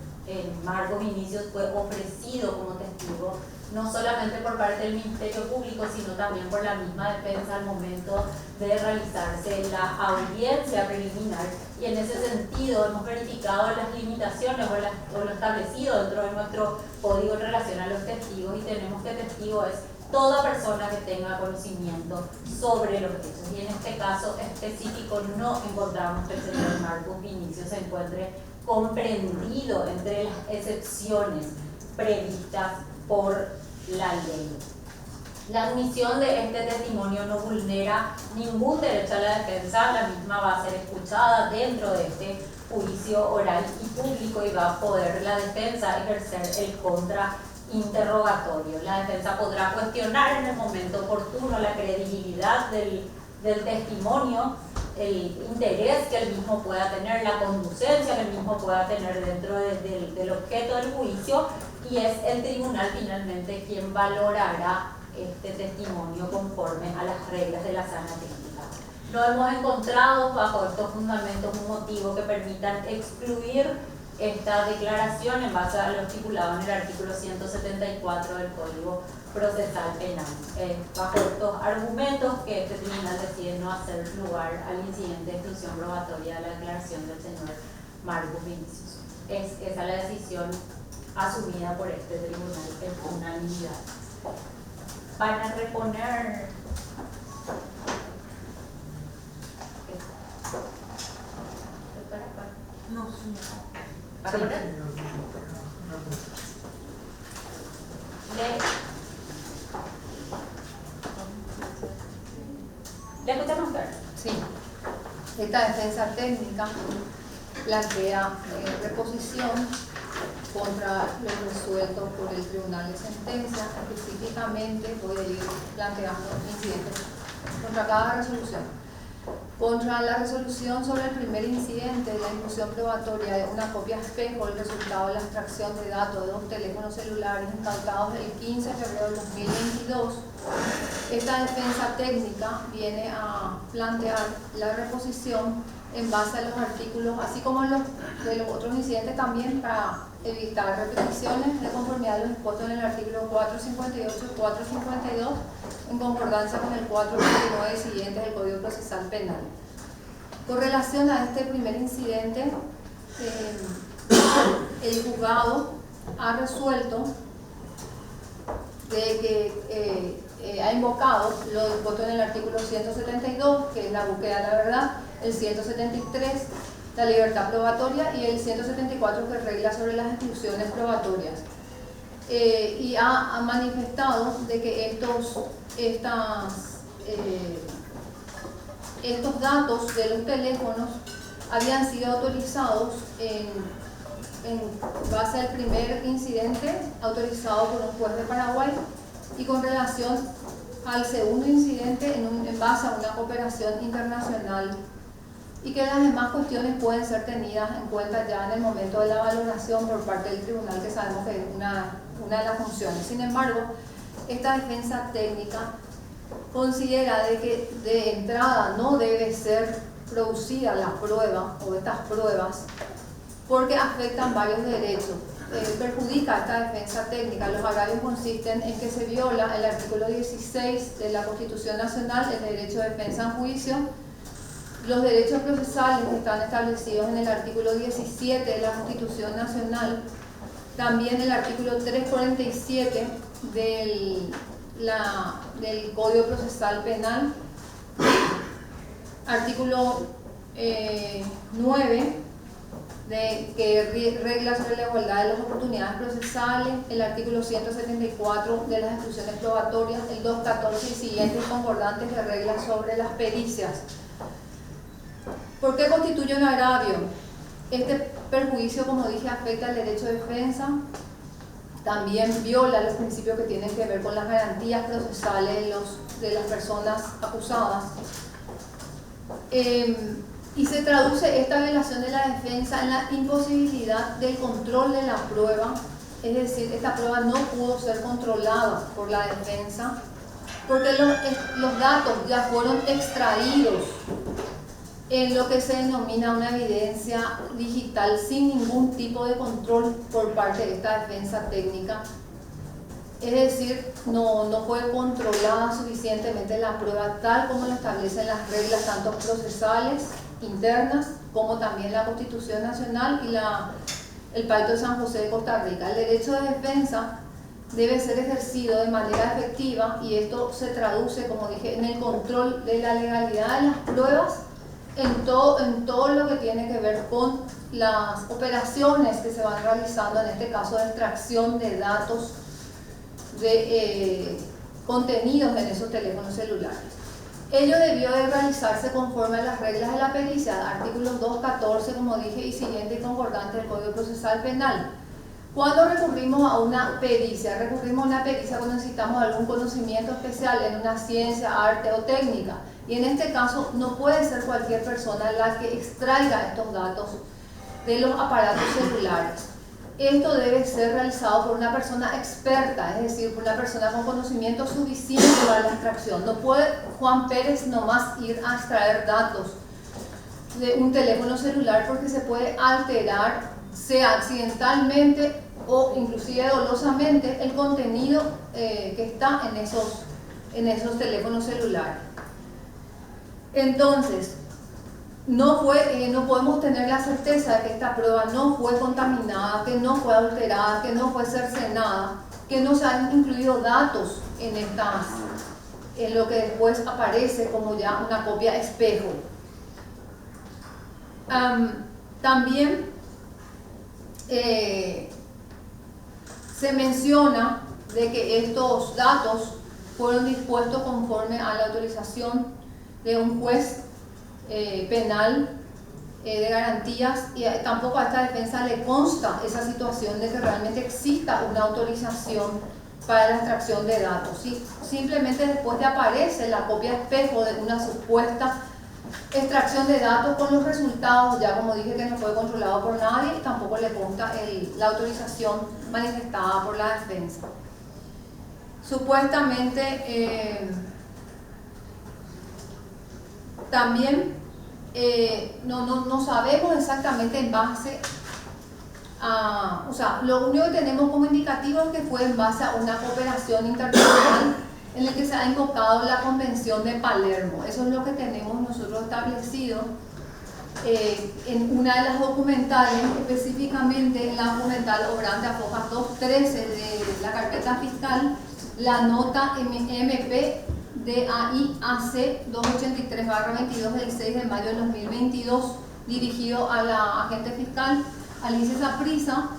Marcus Vinicius fue ofrecido como testigo no solamente por parte del Ministerio Público, sino también por la misma defensa al momento de realizarse la audiencia preliminar, y en ese sentido hemos verificado las limitaciones o lo establecido dentro de nuestro código en relación a los testigos, y tenemos que testigo es toda persona que tenga conocimiento sobre los hechos, y en este caso específico no encontramos que el señor Marcus Vinicius se encuentre comprendido entre las excepciones previstas por la ley. La admisión de este testimonio no vulnera ningún derecho a la defensa, la misma va a ser escuchada dentro de este juicio oral y público y va a poder la defensa ejercer el contrainterrogatorio. La defensa podrá cuestionar en el momento oportuno la credibilidad del testimonio, el interés que el mismo pueda tener, la conducencia que el mismo pueda tener dentro del objeto del juicio, y es el tribunal finalmente quien valorará este testimonio conforme a las reglas de la sana técnica. No hemos encontrado bajo estos fundamentos un motivo que permitan excluir esta declaración en base a lo estipulado en el artículo 174 del Código Procesal Penal. Bajo estos argumentos que este tribunal decide no hacer lugar al incidente de exclusión probatoria de la declaración del señor Marcus Vinicius. Esa es la decisión asumida por este tribunal en unanimidad. Van a reponer No, sí. ¿Para poner? ¿Le escuchamos, Carlos? Sí. Esta defensa técnica plantea reposición contra lo resuelto por el Tribunal de Sentencia. Específicamente voy a ir planteando incidentes contra cada resolución. Contra la resolución sobre el primer incidente, la inclusión probatoria de una copia espejo del resultado de la extracción de datos de 2 teléfonos celulares incautados el 15 de febrero del 2022, esta defensa técnica viene a plantear la reposición en base a los artículos, así como de los otros incidentes también, para evitar repeticiones de conformidad a los expuestos en el artículo 458 y 452, en concordancia con el 429 y siguientes del Código Procesal Penal. Con relación a este primer incidente, el juzgado ha resuelto de que ha invocado lo dispuesto en el artículo 172, que es la búsqueda de la verdad, el 173, la libertad probatoria, y el 174, que regla sobre las exclusiones probatorias. Y ha manifestado de que estas estos datos de los teléfonos habían sido autorizados en base al primer incidente autorizado por un juez de Paraguay y con relación al segundo incidente en base a una cooperación internacional, y que las demás cuestiones pueden ser tenidas en cuenta ya en el momento de la valoración por parte del tribunal, que sabemos que es una de las funciones. Sin embargo, esta defensa técnica considera de que de entrada no debe ser producida la prueba o estas pruebas porque afectan varios derechos. Perjudica esta defensa técnica. Los agravios consisten en que se viola el artículo 16 de la Constitución Nacional, el derecho de defensa en juicio, los derechos procesales que están establecidos en el artículo 17 de la Constitución Nacional, también el artículo 347 del Código Procesal Penal, artículo 9 que regla sobre la igualdad de las oportunidades procesales, el artículo 174 de las exclusiones probatorias, el 214 y siguientes concordantes de reglas sobre las pericias. ¿Por qué constituye un agravio? Este perjuicio, como dije, afecta al derecho de defensa, también viola los principios que tienen que ver con las garantías procesales de las personas acusadas. Y se traduce esta violación de la defensa en la imposibilidad del control de la prueba, es decir, esta prueba no pudo ser controlada por la defensa porque los datos ya fueron extraídos en lo que se denomina una evidencia digital sin ningún tipo de control por parte de esta defensa técnica. Es decir, no fue controlada suficientemente la prueba tal como lo establecen las reglas tanto procesales internas como también la Constitución Nacional y el Pacto de San José de Costa Rica. El derecho de defensa debe ser ejercido de manera efectiva y esto se traduce, como dije, en el control de la legalidad de las pruebas en todo lo que tiene que ver con las operaciones que se van realizando, en este caso de extracción de datos de contenidos en esos teléfonos celulares. Ello debió de realizarse conforme a las reglas de la pericia, artículos 214, como dije, y siguiente y concordante del Código Procesal Penal. Cuando recurrimos a una pericia cuando necesitamos algún conocimiento especial en una ciencia, arte o técnica. Y en este caso no puede ser cualquier persona la que extraiga estos datos de los aparatos celulares. Esto debe ser realizado por una persona experta, es decir, por una persona con conocimiento suficiente para la extracción. No puede Juan Pérez nomás ir a extraer datos de un teléfono celular porque se puede alterar, sea accidentalmente o inclusive dolosamente, el contenido que está en esos teléfonos celulares. Entonces, no podemos tener la certeza de que esta prueba no fue contaminada, que no fue alterada, que no fue cercenada, que no se han incluido datos en lo que después aparece como ya una copia espejo. También se menciona de que estos datos fueron dispuestos conforme a la autorización de un juez penal de garantías, y tampoco a esta defensa le consta esa situación de que realmente exista una autorización para la extracción de datos. ¿Sí? Simplemente después de aparece la copia espejo de una supuesta extracción de datos con los resultados, ya como dije que no fue controlado por nadie, y tampoco le consta la autorización manifestada por la defensa. Supuestamente también no sabemos exactamente en base a, o sea, lo único que tenemos como indicativo es que fue en base a una cooperación internacional en la que se ha invocado la Convención de Palermo. Eso es lo que tenemos nosotros establecido en una de las documentales, específicamente en la documental obrante a fojas 213 de la carpeta fiscal, la nota MP DAI-AC 283/22 del 6 de mayo de 2022, dirigido a la agente fiscal Alicia Saprissa,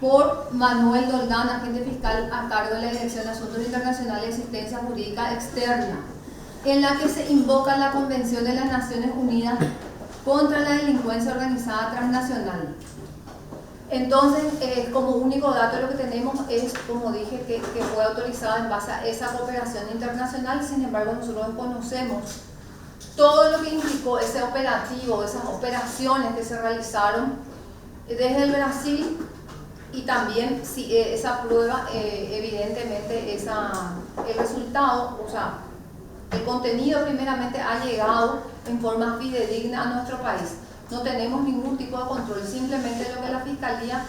por Manuel Doldán, agente fiscal a cargo de la Dirección de Asuntos Internacionales y Asistencia Jurídica Externa, en la que se invoca la Convención de las Naciones Unidas contra la Delincuencia Organizada Transnacional. Entonces, como único dato lo que tenemos es, como dije, que fue autorizada en base a esa cooperación internacional. Sin embargo, nosotros conocemos todo lo que implicó ese operativo, esas operaciones que se realizaron desde el Brasil, y también si esa prueba, evidentemente, el resultado, o sea, el contenido primeramente ha llegado en forma fidedigna a nuestro país. No tenemos ningún tipo de control, simplemente lo que la Fiscalía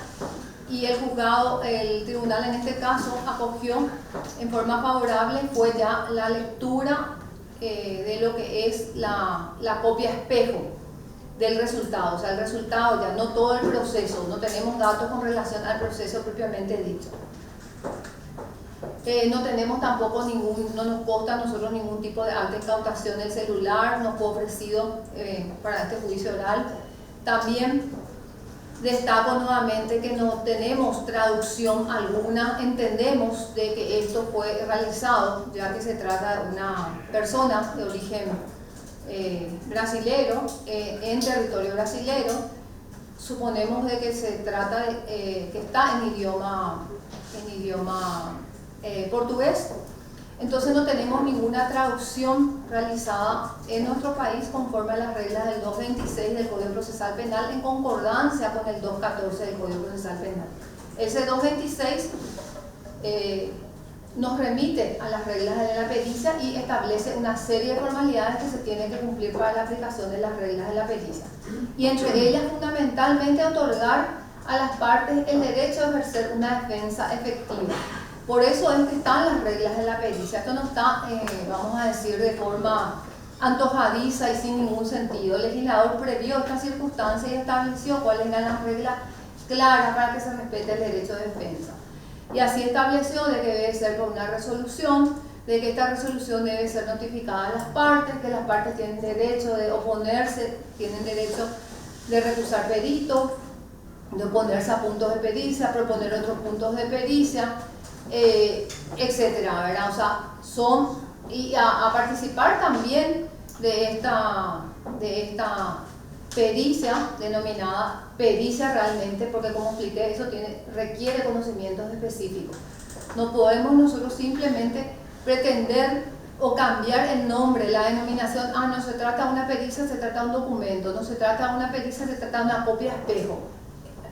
y el juzgado, el tribunal en este caso, acogió en forma favorable fue ya la lectura de lo que es la copia espejo del resultado. O sea, el resultado ya, no todo el proceso, no tenemos datos con relación al proceso propiamente dicho. No tenemos tampoco no nos consta a nosotros ningún tipo de alta incautación del celular, nos fue ofrecido para este juicio oral. También destaco nuevamente que no tenemos traducción alguna, entendemos de que esto fue realizado, ya que se trata de una persona de origen brasilero, en territorio brasilero. Suponemos de que se trata de que está en idioma portugués. Entonces no tenemos ninguna traducción realizada en nuestro país conforme a las reglas del 226 del Código Procesal Penal, en concordancia con el 214 del Código Procesal Penal. Ese 226 nos remite a las reglas de la pericia y establece una serie de formalidades que se tienen que cumplir para la aplicación de las reglas de la pericia. Y entre ellas, fundamentalmente, otorgar a las partes el derecho a ejercer una defensa efectiva. Por eso es que están las reglas de la pericia. Esto no está, vamos a decir, de forma antojadiza y sin ningún sentido. El legislador previó esta circunstancia y estableció cuáles eran las reglas claras para que se respete el derecho de defensa. Y así estableció de que debe ser por una resolución, de que esta resolución debe ser notificada a las partes, que las partes tienen derecho de oponerse, tienen derecho de recusar peritos, de oponerse a puntos de pericia, proponer otros puntos de pericia, etcétera, ¿verdad? O sea, y a participar también de esta pericia, denominada pericia realmente, porque como expliqué, eso requiere conocimientos específicos. No podemos nosotros simplemente pretender o cambiar el nombre, la denominación. No se trata de una pericia, se trata de un documento, no se trata de una pericia, se trata de una copia espejo.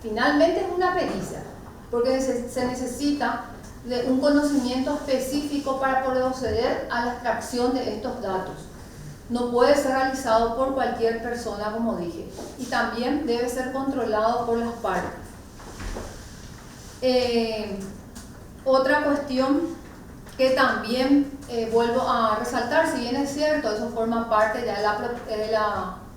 Finalmente es una pericia, porque se necesita de un conocimiento específico para proceder a la extracción de estos datos. No puede ser realizado por cualquier persona, como dije, y también debe ser controlado por las partes. Otra cuestión que también vuelvo a resaltar, si bien es cierto, eso forma parte ya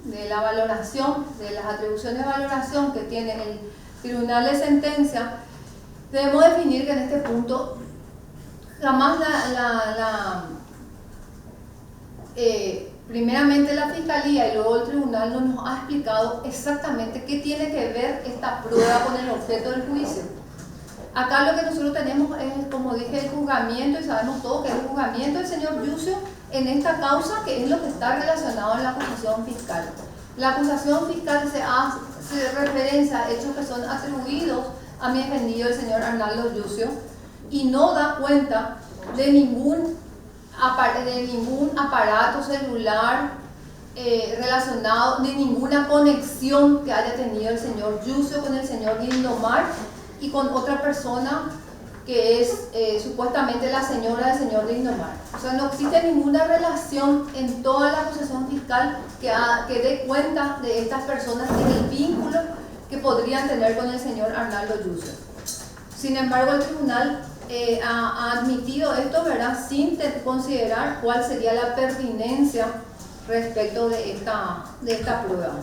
de la valoración, de las atribuciones de valoración que tiene el Tribunal de Sentencia, debemos definir que en este punto jamás primeramente la Fiscalía y luego el Tribunal no nos ha explicado exactamente qué tiene que ver esta prueba con el objeto del juicio. Acá lo que nosotros tenemos es, como dije, el juzgamiento, y sabemos todos que es el juzgamiento del señor Yucio en esta causa, que es lo que está relacionado en la acusación fiscal. La acusación fiscal se hace referencia a hechos que son atribuidos a mi defendido, el señor Arnaldo Yucio, y no da cuenta de ningún aparato celular relacionado, ni ninguna conexión que haya tenido el señor Yucio con el señor Lindomar y con otra persona que es supuestamente la señora del señor Lindomar. O sea, no existe ninguna relación en toda la acusación fiscal que dé cuenta de estas personas en el vínculo que podrían tener con el señor Arnaldo Yucio. Sin embargo, el tribunal ha admitido esto, ¿verdad?, sin considerar cuál sería la pertinencia respecto de esta prueba.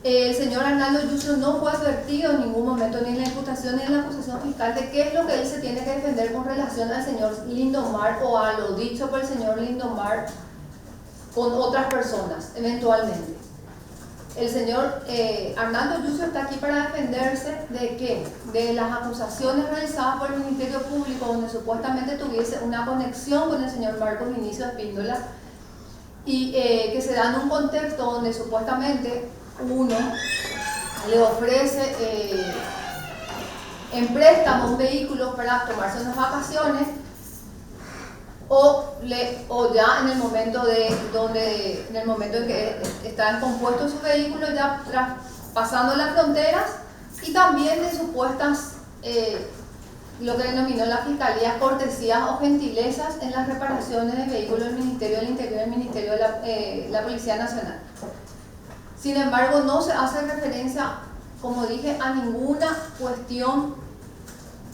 El señor Arnaldo Yucio no fue advertido en ningún momento, ni en la imputación ni en la acusación fiscal, de qué es lo que él se tiene que defender con relación al señor Lindomar o a lo dicho por el señor Lindomar con otras personas, eventualmente. El señor Arnaldo Yucio está aquí para defenderse ¿de qué? De las acusaciones realizadas por el Ministerio Público, donde supuestamente tuviese una conexión con el señor Marcos Vinicio Espíndola, y que se da en un contexto donde supuestamente uno le ofrece en préstamo un vehículo para tomarse unas vacaciones, o ya en el momento en que está en compuesto su vehículo, ya pasando las fronteras, y también de supuestas lo que denominó la Fiscalía cortesías o gentilezas en las reparaciones de vehículos del Ministerio del Interior y del Ministerio de la Policía Nacional. Sin embargo, no se hace referencia, como dije, a ninguna cuestión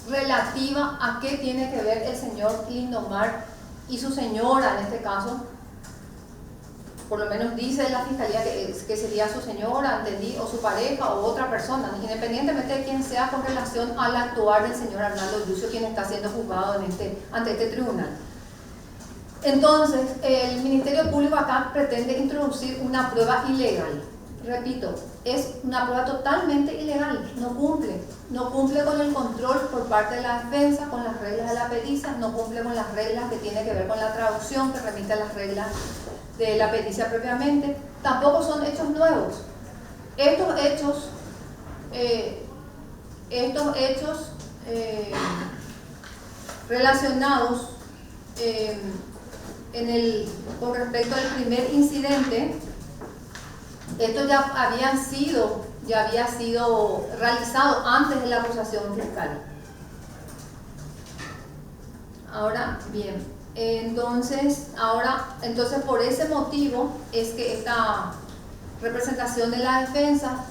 relativa a qué tiene que ver el señor Lindomar y su señora, en este caso. Por lo menos dice la Fiscalía que sería su señora, entendí, o su pareja o otra persona, independientemente de quién sea, con relación al actuar del señor Arnaldo Yucio, quien está siendo juzgado ante este tribunal. Entonces, el Ministerio Público acá pretende introducir una prueba ilegal. Repito, es una prueba totalmente ilegal, no cumple con el control por parte de la defensa, con las reglas de la pericia, no cumple con las reglas que tiene que ver con la traducción, que remite a las reglas de la pericia propiamente. Tampoco son hechos nuevos. Estos hechos relacionados con respecto al primer incidente, esto ya había sido realizado antes de la acusación fiscal. Ahora bien, entonces por ese motivo es que esta representación de la defensa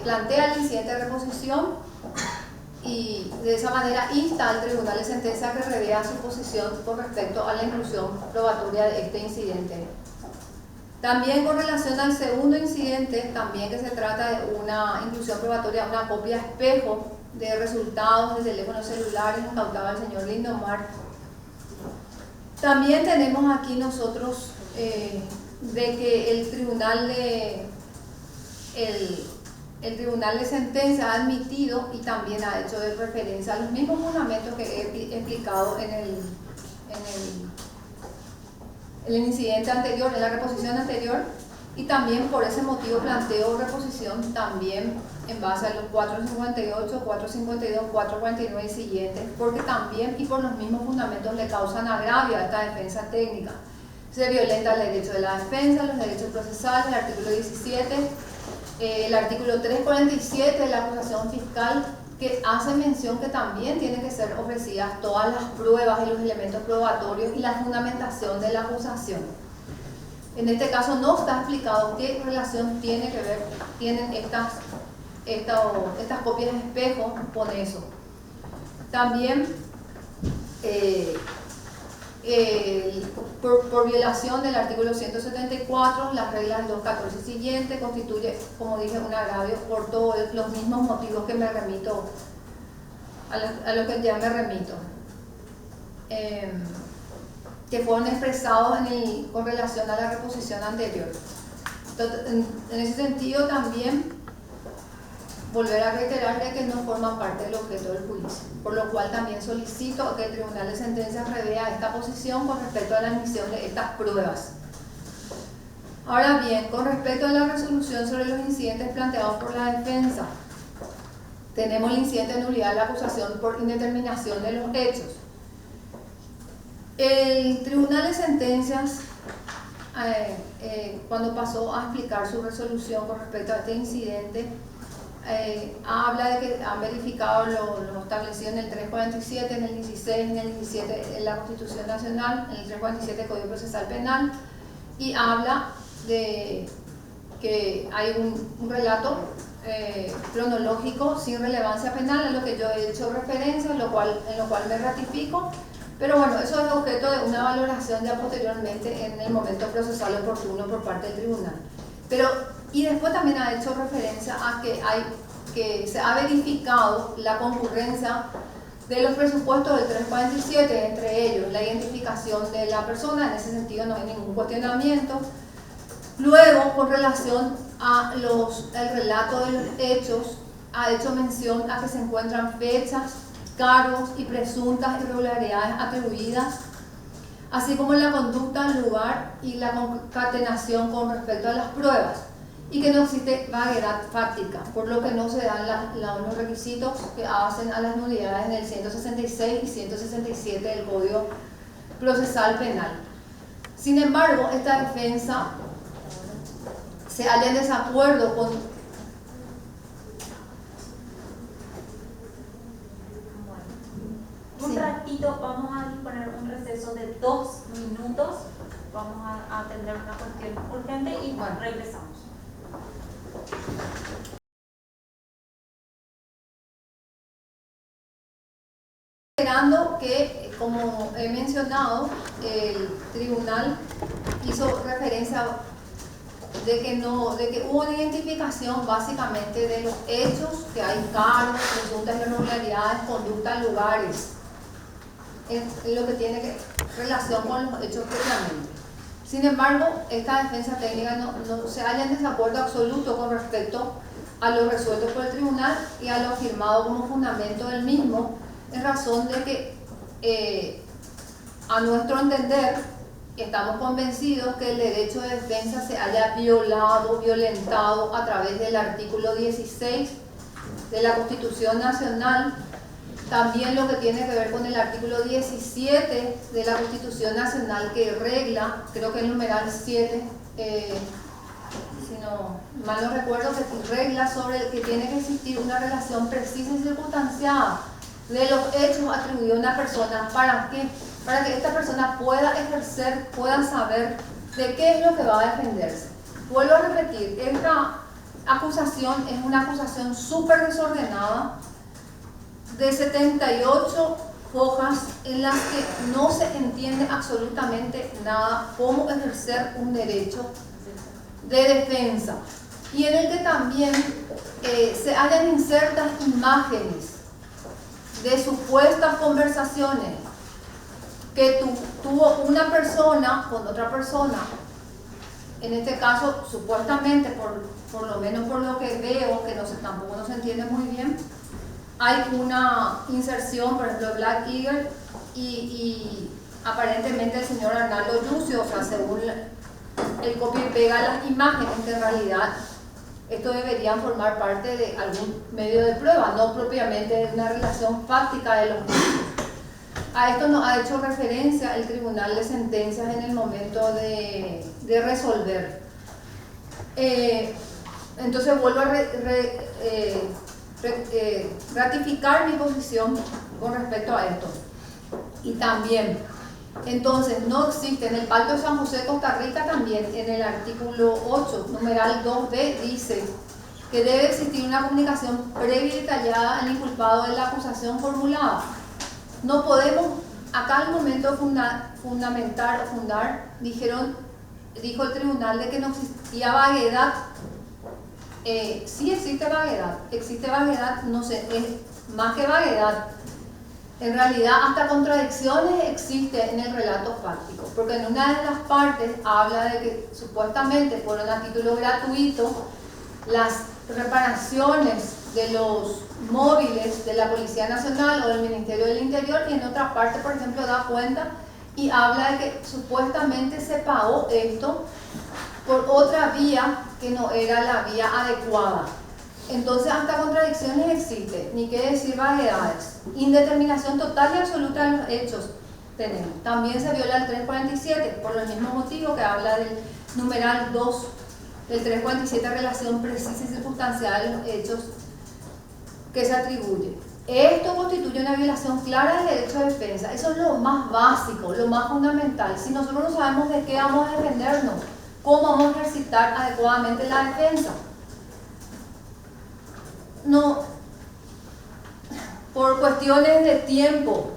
plantea el incidente de reposición, y de esa manera insta al tribunal de sentencia que revea su posición con respecto a la inclusión probatoria de este incidente. También con relación al segundo incidente, también que se trata de una inclusión probatoria, una copia espejo de resultados de teléfonos celulares incautados al señor Lindomar. También tenemos aquí nosotros de que el tribunal de sentencia ha admitido y también ha hecho de referencia a los mismos fundamentos que he explicado en el incidente anterior, en la reposición anterior, y también por ese motivo planteo reposición también en base a los 458, 452, 449 y siguientes, porque también y por los mismos fundamentos le causan agravio a esta defensa técnica. Se violenta el derecho de la defensa, los derechos procesales, el artículo 17, el artículo 347 de la acusación fiscal, que hace mención que también tienen que ser ofrecidas todas las pruebas y los elementos probatorios y la fundamentación de la acusación. En este caso no está explicado qué relación tienen estas copias de espejo con eso. También por violación del artículo 174, las reglas del 214 y siguiente, constituye, como dije, un agravio por todos los mismos motivos que me remito, a los que ya me remito, que fueron expresados con relación a la reposición anterior. Entonces, en ese sentido también volver a reiterar de que no forman parte del objeto del juicio, por lo cual también solicito que el Tribunal de Sentencias revea esta posición con respecto a la admisión de estas pruebas. Ahora bien, con respecto a la resolución sobre los incidentes planteados por la defensa, tenemos el incidente de nulidad de la acusación por indeterminación de los hechos. El Tribunal de Sentencias, cuando pasó a explicar su resolución con respecto a este incidente, habla de que han verificado lo establecido en el 347, en el 16, en el 17 en la Constitución Nacional, en el 347 Código Procesal Penal, y habla de que hay un relato cronológico sin relevancia penal, a lo que yo he hecho referencia, en lo cual me ratifico, pero bueno, eso es objeto de una valoración ya posteriormente en el momento procesal oportuno por parte del tribunal. Y después también ha hecho referencia a que se ha verificado la concurrencia de los presupuestos del 347, entre ellos la identificación de la persona, en ese sentido no hay ningún cuestionamiento. Luego, con relación el relato de los hechos ha hecho mención a que se encuentran fechas, cargos y presuntas irregularidades atribuidas, así como la conducta, el lugar y la concatenación con respecto a las pruebas, y que no existe vaguedad fáctica, por lo que no se dan los requisitos que hacen a las nulidades en el 166 y 167 del Código Procesal Penal. Sin embargo, esta defensa se halla en desacuerdo con un ratito vamos a disponer un receso de 2 minutos. Vamos a atender una cuestión urgente y Bueno. regresamos. Considerando que, como he mencionado, el tribunal hizo referencia de que hubo una identificación básicamente de los hechos, que hay cargos, presuntas irregularidades, conductas, lugares, en lo que tiene relación con los hechos propiamente. Sin embargo, esta defensa técnica no se halla en desacuerdo absoluto con respecto a lo resuelto por el tribunal y a lo afirmado como fundamento del mismo, en razón de que, a nuestro entender, estamos convencidos que el derecho de defensa se haya violentado a través del artículo 16 de la Constitución Nacional, también lo que tiene que ver con el artículo 17 de la Constitución Nacional, que regla, creo que el numeral 7, si no mal no recuerdo, que regla sobre que tiene que existir una relación precisa y circunstanciada de los hechos atribuidos a una persona. ¿Para qué? Para que esta persona pueda ejercer, pueda saber de qué es lo que va a defenderse. Vuelvo a repetir, esta acusación es una acusación súper desordenada, de 78 hojas en las que no se entiende absolutamente nada cómo ejercer un derecho de defensa, y en el que también se hallan insertas imágenes de supuestas conversaciones que tuvo una persona con otra persona. En este caso, supuestamente, por lo menos por lo que veo, que tampoco no se entiende muy bien, hay una inserción, por ejemplo, de Black Eagle y aparentemente el señor Arnaldo Yucio, o sea, según el copia y pega las imágenes, que en realidad esto debería formar parte de algún medio de prueba, no propiamente de una relación fáctica de los hechos. A esto nos ha hecho referencia el Tribunal de Sentencias en el momento de resolver. Entonces vuelvo a ratificar mi posición con respecto a esto. Y también, entonces, no existe en el Pacto de San José de Costa Rica, también en el artículo 8, numeral 2b, dice que debe existir una comunicación previa y detallada al inculpado de la acusación formulada. No podemos, acá al momento de fundar, dijo el tribunal de que no existía vaguedad. Sí existe vaguedad, no sé, es más que vaguedad. En realidad, hasta contradicciones existen en el relato fáctico, porque en una de las partes habla de que supuestamente fueron a título gratuito las reparaciones de los móviles de la Policía Nacional o del Ministerio del Interior, y en otra parte, por ejemplo, da cuenta y habla de que supuestamente se pagó esto por otra vía que no era la vía adecuada. Entonces, hasta contradicciones existen, ni qué decir vaguedades. Indeterminación total y absoluta de los hechos tenemos. También se viola el 347, por el mismo motivo que habla del numeral 2 del 347, relación precisa y circunstancial de los hechos que se atribuye. Esto constituye una violación clara del derecho de defensa. Eso es lo más básico, lo más fundamental. Si nosotros no sabemos de qué vamos a defendernos, ¿cómo vamos a ejercitar adecuadamente la defensa? No, por cuestiones de tiempo,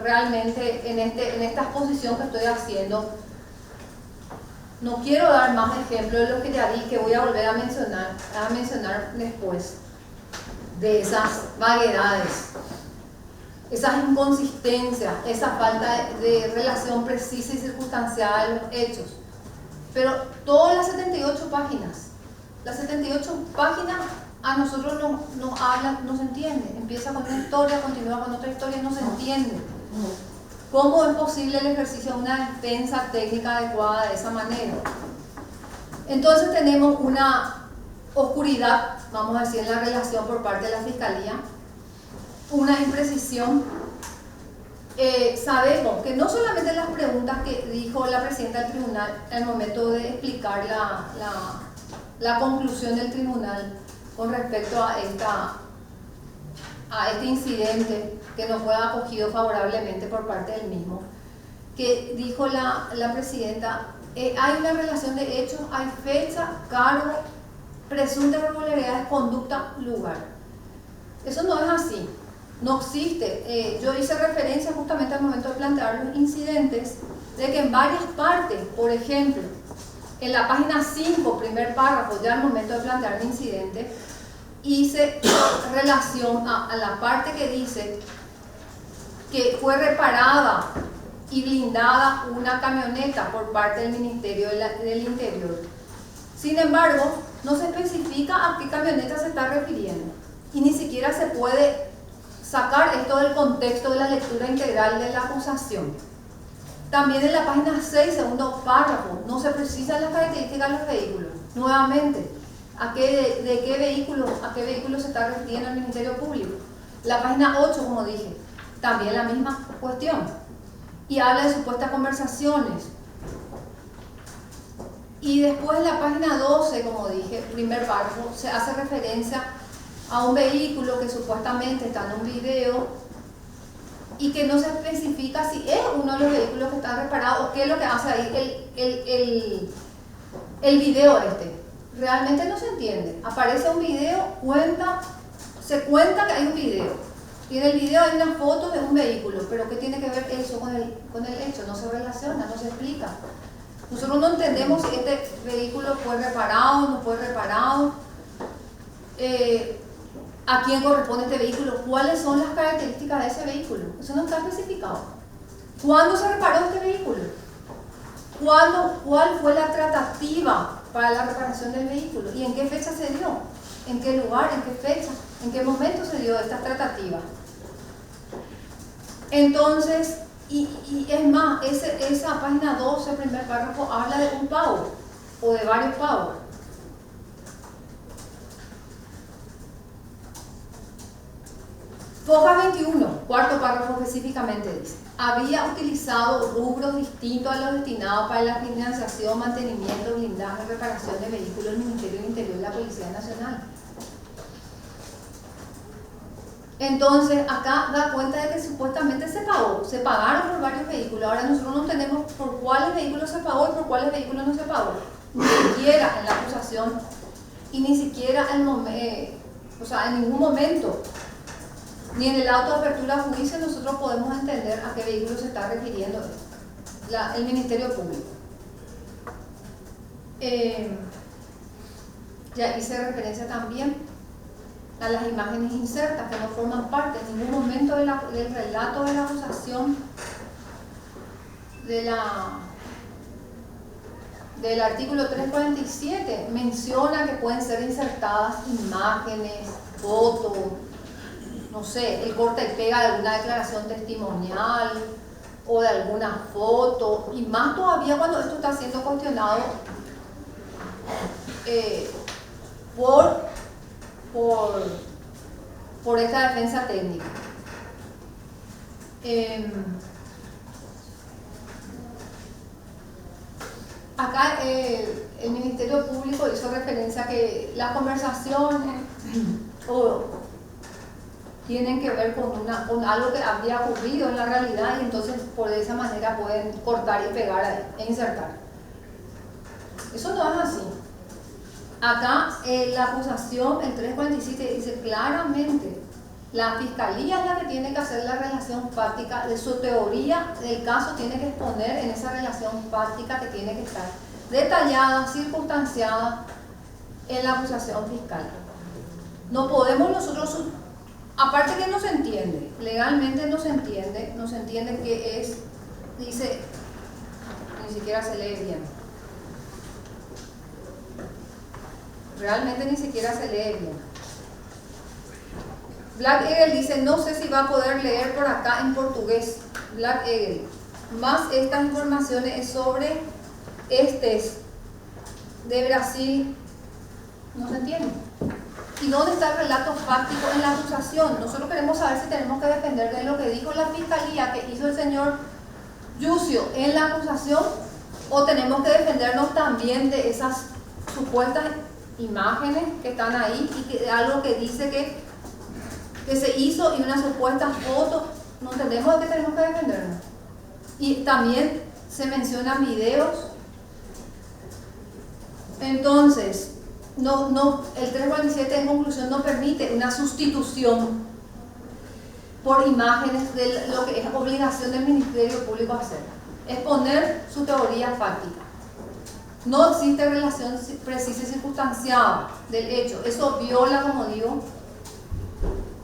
realmente en esta exposición que estoy haciendo, no quiero dar más ejemplos de los que ya di, que voy a volver a mencionar después, de esas vaguedades, esas inconsistencias, esa falta de relación precisa y circunstanciada de los hechos. Pero todas las 78 páginas Las 78 páginas a nosotros nos hablan, no se entiende. Empieza con una historia, continúa con otra historia, no se entiende. ¿Cómo es posible el ejercicio de una defensa técnica adecuada de esa manera? Entonces tenemos una oscuridad, vamos a decir, en la relación por parte de la Fiscalía, una imprecisión. Sabemos que no solamente las preguntas que dijo la presidenta del tribunal al momento de explicar la conclusión del tribunal con respecto a este incidente que no fue acogido favorablemente por parte del mismo, que dijo la presidenta, hay una relación de hechos, hay fecha, cargo, presuntas irregularidades, conducta, lugar. Eso no es así, no existe. Yo hice referencia justamente al momento de plantear los incidentes, de que en varias partes, por ejemplo, en la página 5, primer párrafo, ya al momento de plantear el incidente, hice relación a la parte que dice que fue reparada y blindada una camioneta por parte del Ministerio del Interior. Sin embargo, no se especifica a qué camioneta se está refiriendo y ni siquiera se puede sacar esto del contexto de la lectura integral de la acusación. También en la página 6, segundo párrafo, no se precisan las características de los vehículos. Nuevamente, ¿a qué vehículo se está refiriendo el Ministerio Público? La página 8, como dije, también la misma cuestión. Y habla de supuestas conversaciones. Y después en la página 12, como dije, primer párrafo, se hace referencia a un vehículo que supuestamente está en un video y que no se especifica si es uno de los vehículos que está reparado o qué es lo que hace ahí el video este. Realmente no se entiende. Aparece un video, se cuenta que hay un video. Y en el video hay una foto de un vehículo, pero ¿qué tiene que ver eso con el hecho? No se relaciona, no se explica. Nosotros no entendemos si este vehículo fue reparado, no fue reparado, a quién corresponde este vehículo, cuáles son las características de ese vehículo. Eso no está especificado. ¿Cuándo se reparó este vehículo? ¿Cuál fue la tratativa para la reparación del vehículo? ¿Y en qué fecha se dio? ¿En qué lugar? ¿En qué fecha? ¿En qué momento se dio esta tratativa? Entonces, y es más, esa página 12, primer párrafo, habla de un pago o de varios pagos. Foja 21, cuarto párrafo específicamente dice: había utilizado rubros distintos a los destinados para la financiación, mantenimiento, blindaje, reparación de vehículos del Ministerio del Interior y la Policía Nacional. Entonces, acá da cuenta de que supuestamente se pagaron por varios vehículos. Ahora nosotros no tenemos por cuáles vehículos se pagó y por cuáles vehículos no se pagó. Ni siquiera en la acusación y ni siquiera en ningún momento, ni en el auto de apertura a juicio, nosotros podemos entender a qué vehículo se está refiriendo el Ministerio Público. Ya hice referencia también a las imágenes insertas que no forman parte en ningún momento del relato de la acusación del artículo 347. Menciona que pueden ser insertadas imágenes, fotos, no sé, el corta y pega de alguna declaración testimonial o de alguna foto, y más todavía cuando esto está siendo cuestionado por esta defensa técnica. Acá el Ministerio Público hizo referencia a que las conversaciones tienen que ver con algo que habría ocurrido en la realidad, y entonces por esa manera pueden cortar y pegar e insertar. Eso no es así. Acá la acusación, el 347, dice claramente: la Fiscalía es la que tiene que hacer la relación fáctica de su teoría del caso, tiene que exponer en esa relación fáctica que tiene que estar detallada, circunstanciada en la acusación fiscal. No podemos nosotros, aparte que no se entiende, legalmente no se entiende qué es, dice, ni siquiera se lee bien. realmente ni siquiera se lee bien. Black Eagle dice, no sé si va a poder leer por acá en portugués. Black Eagle. Más estas informaciones es sobre estes de Brasil. No se entiende. ¿Y dónde está el relato fáctico en la acusación? Nosotros queremos saber si tenemos que defender de lo que dijo la fiscalía que hizo el señor Yucio en la acusación, o tenemos que defendernos también de esas supuestas imágenes que están ahí y que algo que dice que se hizo y unas supuestas fotos. No entendemos de qué tenemos que defendernos. Y también se mencionan videos. Entonces, el 347 en conclusión no permite una sustitución por imágenes de lo que es obligación del Ministerio Público hacer. Exponer su teoría fáctica. No existe relación precisa y circunstanciada del hecho. Eso viola, como digo,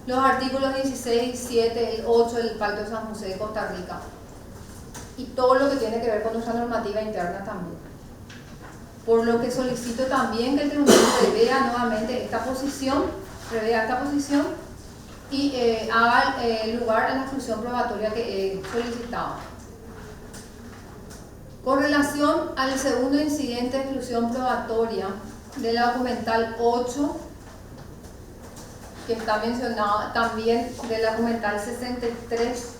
los artículos 16, 7, el 8 del Pacto de San José de Costa Rica y todo lo que tiene que ver con nuestra normativa interna también. Por lo que solicito también que el tribunal revea nuevamente esta posición, y haga lugar a la exclusión probatoria que he solicitado. Con relación al segundo incidente de exclusión probatoria de la documental 8, que está mencionada también de la documental 63,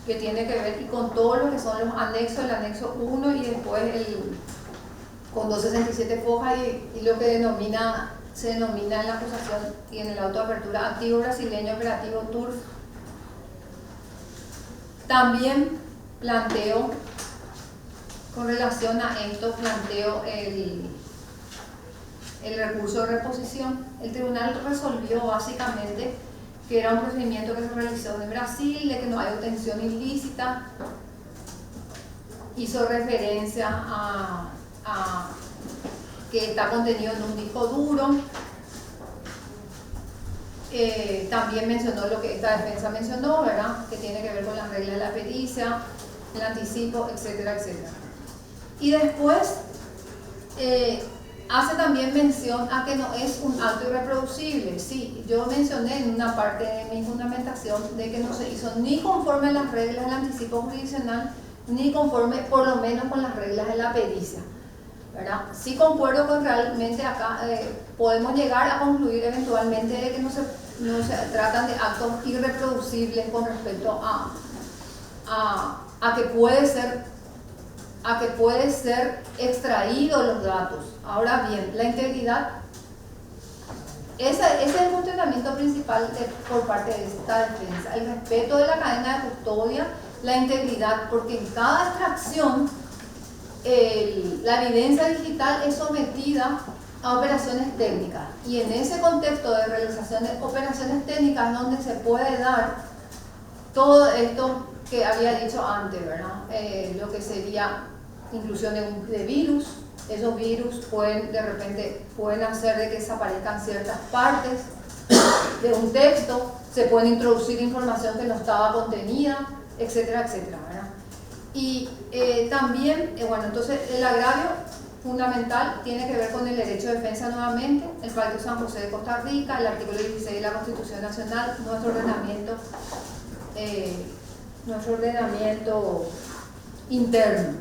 que tiene que ver y con todo lo que son los anexos, el anexo 1 y después con 267 fojas y lo que se denomina en la acusación y en el auto de apertura activo brasileño operativo TURF. También planteo, con relación a esto, el recurso de reposición. El tribunal resolvió básicamente que era un procedimiento que se realizó en Brasil, de que no hay obtención ilícita. Hizo referencia a que está contenido en un disco duro. También mencionó lo que esta defensa mencionó, ¿verdad? Que tiene que ver con las reglas de la pericia, el anticipo, etcétera, etcétera. Y después hace también mención a que no es un acto irreproducible. Sí, yo mencioné en una parte de mi fundamentación de que no se hizo ni conforme a las reglas del anticipo jurisdiccional, ni conforme por lo menos con las reglas de la pericia, ¿verdad? Sí concuerdo con realmente acá podemos llegar a concluir eventualmente de que no se tratan de actos irreproducibles con respecto a que puede ser extraído los datos. Ahora bien, la integridad, ese es el funcionamiento principal por parte de esta defensa, el respeto de la cadena de custodia, la integridad, porque en cada extracción la evidencia digital es sometida a operaciones técnicas, y en ese contexto de realización de operaciones técnicas es donde se puede dar todo esto que había dicho antes, ¿verdad? Lo que sería inclusión de virus. Esos virus de repente pueden hacer de que desaparezcan ciertas partes de un texto, se puede introducir información que no estaba contenida, etcétera, etcétera, ¿verdad? Y también, bueno, entonces el agravio fundamental tiene que ver con el derecho de defensa nuevamente, el Pacto de San José de Costa Rica, el artículo 16 de la Constitución Nacional, nuestro ordenamiento interno.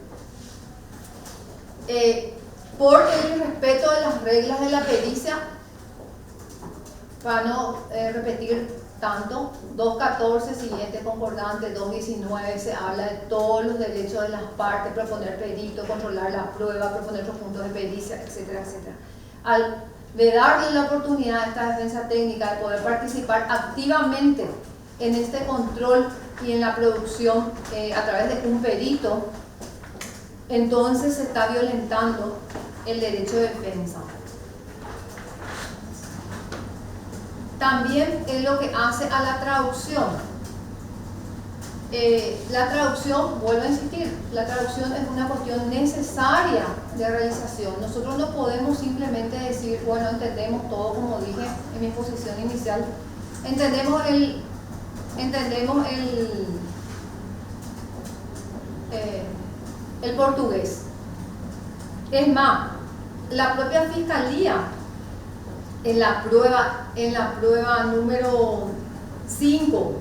Por el respeto de las reglas de la pericia, para no repetir tanto, 2.14 siguiente concordante, 2.19 se habla de todos los derechos de las partes, proponer perito, controlar la prueba, proponer los puntos de pericia, etcétera, etcétera. Al darle la oportunidad a esta defensa técnica de poder participar activamente en este control y en la producción a través de un perito, entonces se está violentando el derecho de defensa. También es lo que hace a la traducción. La traducción, vuelvo a insistir, la traducción es una cuestión necesaria de realización. Nosotros no podemos simplemente decir, bueno, entendemos todo, como dije en mi exposición inicial, entendemos el portugués. Es más, la propia Fiscalía, en la prueba número 5,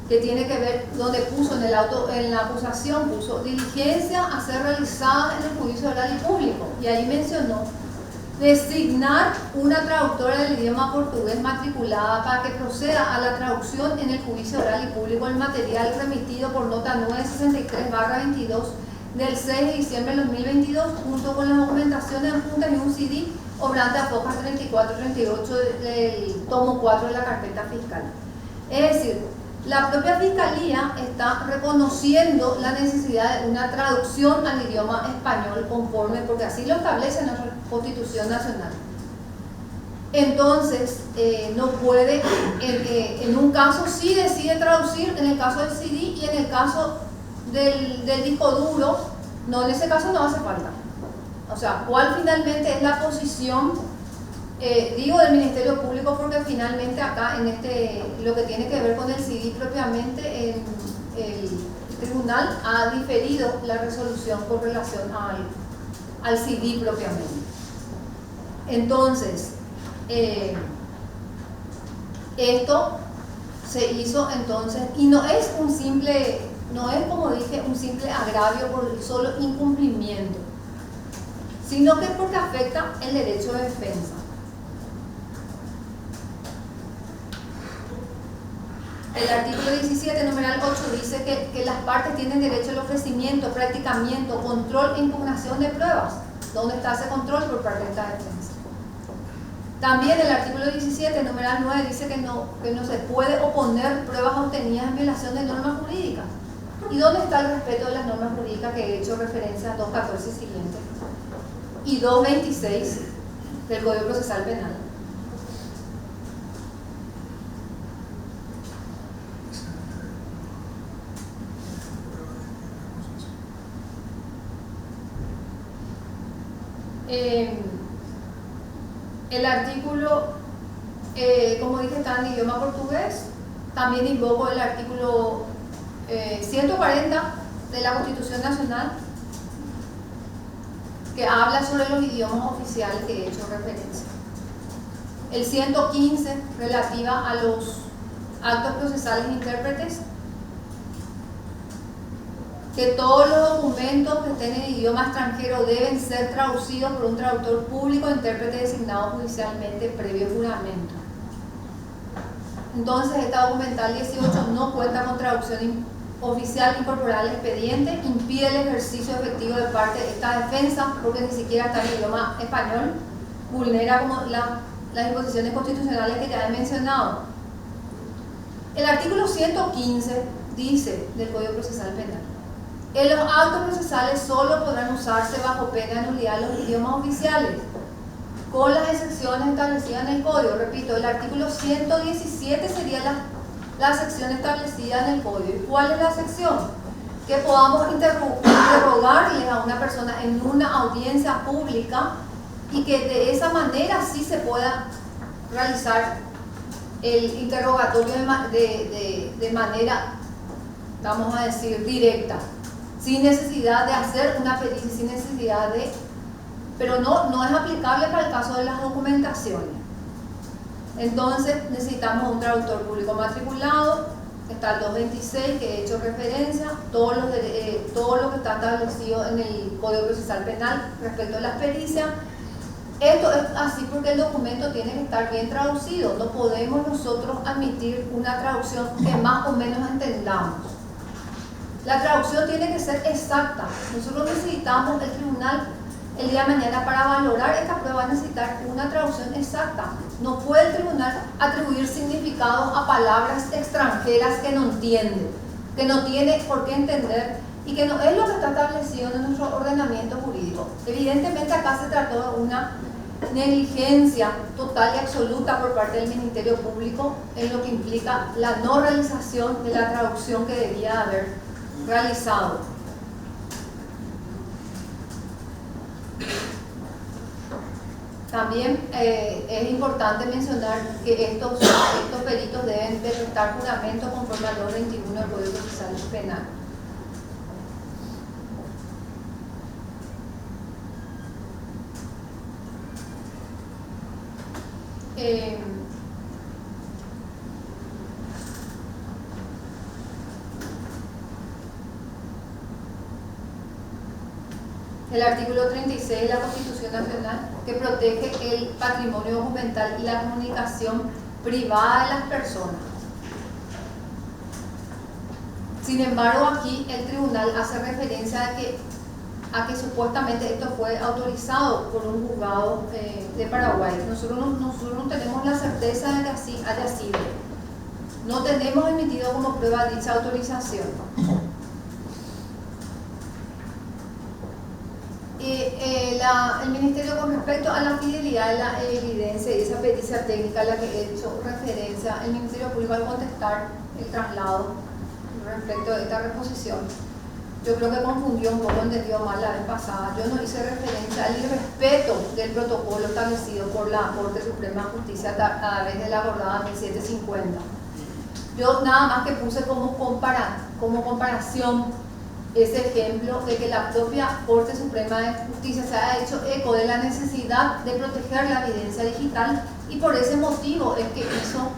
que tiene que ver, donde puso en la acusación, puso diligencia a ser realizada en el juicio oral y público, y ahí mencionó designar una traductora del idioma portugués matriculada para que proceda a la traducción en el juicio oral y público del material remitido por nota 963/22 del 6 de diciembre de 2022, junto con la documentación adjunta en un CD obrante a hojas 34 y 38 del tomo 4 de la carpeta fiscal. Es decir, la propia Fiscalía está reconociendo la necesidad de una traducción al idioma español conforme, porque así lo establece nuestra Constitución Nacional. Entonces, no puede, en un caso sí decide traducir, en el caso del CD, y en el caso del disco duro, no, en ese caso no hace falta. O sea, ¿cuál finalmente es la posición? Digo del Ministerio Público porque finalmente acá en lo que tiene que ver con el CD propiamente, el tribunal ha diferido la resolución con relación al CD propiamente. Entonces, esto se hizo entonces, y no es como dije, un simple agravio por el solo incumplimiento, sino que es porque afecta el derecho de defensa. El artículo 17, numeral 8, dice que las partes tienen derecho al ofrecimiento, practicamiento, control e impugnación de pruebas. ¿Dónde está ese control por parte de esta defensa? También el artículo 17, numeral 9, dice que no se puede oponer pruebas obtenidas en violación de normas jurídicas. ¿Y dónde está el respeto de las normas jurídicas que he hecho referencia a 214 y siguientes? Y 226 del Código Procesal Penal. El artículo, como dije, está en idioma portugués. También invoco el artículo 140 de la Constitución Nacional, que habla sobre los idiomas oficiales que he hecho referencia. El 115, relativa a los actos procesales e intérpretes, que todos los documentos que estén en idioma extranjero deben ser traducidos por un traductor público o intérprete designado judicialmente previo juramento. Entonces, esta documental 18 no cuenta con traducción oficial incorporada al expediente, impide el ejercicio efectivo de parte de esta defensa porque ni siquiera está en idioma español, vulnera como las disposiciones constitucionales que ya he mencionado. El artículo 115 dice del Código Procesal Penal: en los actos procesales solo podrán usarse bajo pena de nulidad los idiomas oficiales, con las excepciones establecidas en el Código. Repito, el artículo 117 sería la sección establecida en el Código. ¿Y cuál es la sección? Que podamos interrogarle a una persona en una audiencia pública y que de esa manera sí se pueda realizar el interrogatorio de manera, vamos a decir, directa, sin necesidad de hacer una pericia, sin necesidad de... Pero no es aplicable para el caso de las documentaciones. Entonces necesitamos un traductor público matriculado. Está el 226 que he hecho referencia, todo lo que está establecido en el Código Procesal Penal respecto a las pericias. Esto es así porque el documento tiene que estar bien traducido. No podemos nosotros admitir una traducción que más o menos entendamos. La traducción tiene que ser exacta. Nosotros necesitamos, el tribunal el día de mañana, para valorar esta prueba va a necesitar una traducción exacta. No puede el tribunal atribuir significados a palabras extranjeras que no entiende, que no tiene por qué entender y que no es lo que está establecido en nuestro ordenamiento jurídico. Evidentemente acá se trató de una negligencia total y absoluta por parte del Ministerio Público en lo que implica la no realización de la traducción que debía haber realizado. También es importante mencionar que estos peritos deben de prestar juramento conforme al 221 del Código Procesal Penal. el artículo 36 de la Constitución Nacional, que protege el patrimonio documental y la comunicación privada de las personas. Sin embargo, aquí el tribunal hace referencia a que supuestamente esto fue autorizado por un juzgado de Paraguay. Nosotros no tenemos la certeza de que así haya sido. No tenemos emitido como prueba dicha autorización. El Ministerio, con respecto a la fidelidad de la evidencia y esa pericia técnica a la que he hecho referencia, el Ministerio Público, al contestar el traslado respecto de esta reposición, yo creo que confundió un poco, entendió mal la vez pasada. Yo no hice referencia al irrespeto del protocolo establecido por la Corte Suprema de Justicia a través de la acordada 1750. Yo nada más que puse como comparación ese ejemplo de que la propia Corte Suprema de Justicia se ha hecho eco de la necesidad de proteger la evidencia digital, y por ese motivo es que hizo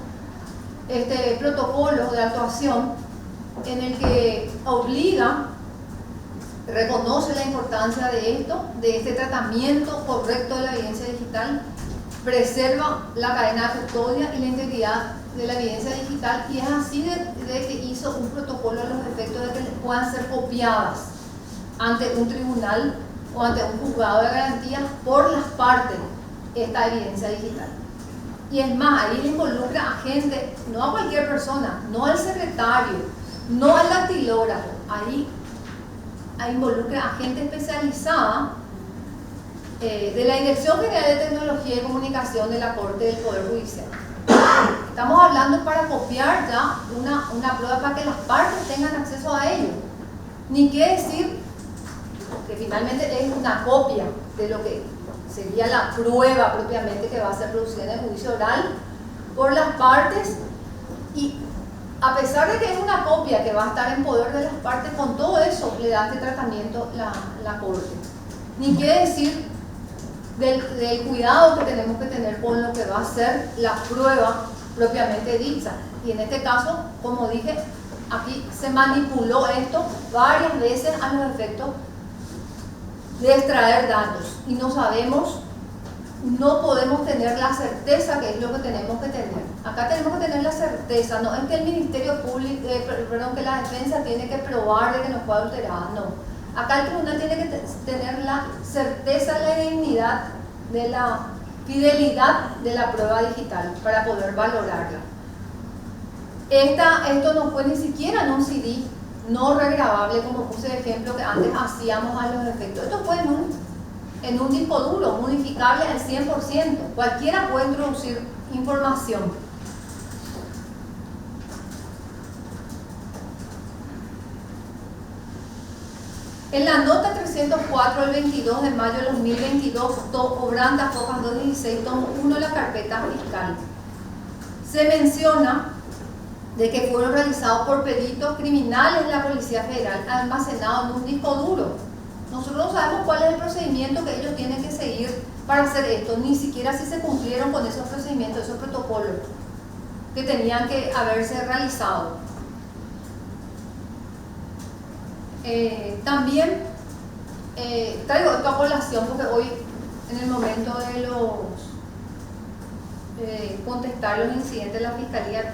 este protocolo de actuación en el que obliga, reconoce la importancia de esto, de este tratamiento correcto de la evidencia digital, preserva la cadena de custodia y la integridad de la evidencia digital, y es así de que hizo un protocolo a los efectos de que puedan ser copiadas ante un tribunal o ante un juzgado de garantía por las partes esta evidencia digital. Y es más, ahí le involucra a gente, no a cualquier persona, no al secretario, no al dactilógrafo, ahí involucra a gente especializada de la Dirección General de Tecnología y Comunicación de la Corte del Poder Judicial. Estamos hablando para copiar ya una prueba para que las partes tengan acceso a ello. Ni qué decir que finalmente es una copia de lo que sería la prueba propiamente que va a ser producida en el juicio oral por las partes, y a pesar de que es una copia que va a estar en poder de las partes, con todo eso le da este tratamiento la Corte. Ni qué decir del cuidado que tenemos que tener con lo que va a ser la prueba propiamente dicha. Y en este caso, como dije, aquí se manipuló esto varias veces a los efectos de extraer datos, y no sabemos, no podemos tener la certeza que es lo que tenemos que tener. Acá tenemos que tener la certeza, no es que el Ministerio Público, que la defensa tiene que probar de que no fue adulterada, no. Acá el tribunal tiene que tener la certeza de la dignidad, de la fidelidad de la prueba digital para poder valorarla. Esto no fue ni siquiera en un CD no regrabable, como puse de ejemplo que antes hacíamos a los efectos. Esto fue en un disco duro, modificable al 100%. Cualquiera puede introducir información. En la nota 304 del 22 de mayo de 2022, Obranda Fojas 216, tomo 1 de la carpeta fiscal, se menciona de que fueron realizados por peritos criminales de la Policía Federal almacenados en un disco duro. Nosotros no sabemos cuál es el procedimiento que ellos tienen que seguir para hacer esto, ni siquiera si se cumplieron con esos procedimientos, esos protocolos que tenían que haberse realizado. También traigo esto a colación porque hoy, en el momento de contestar los incidentes, la Fiscalía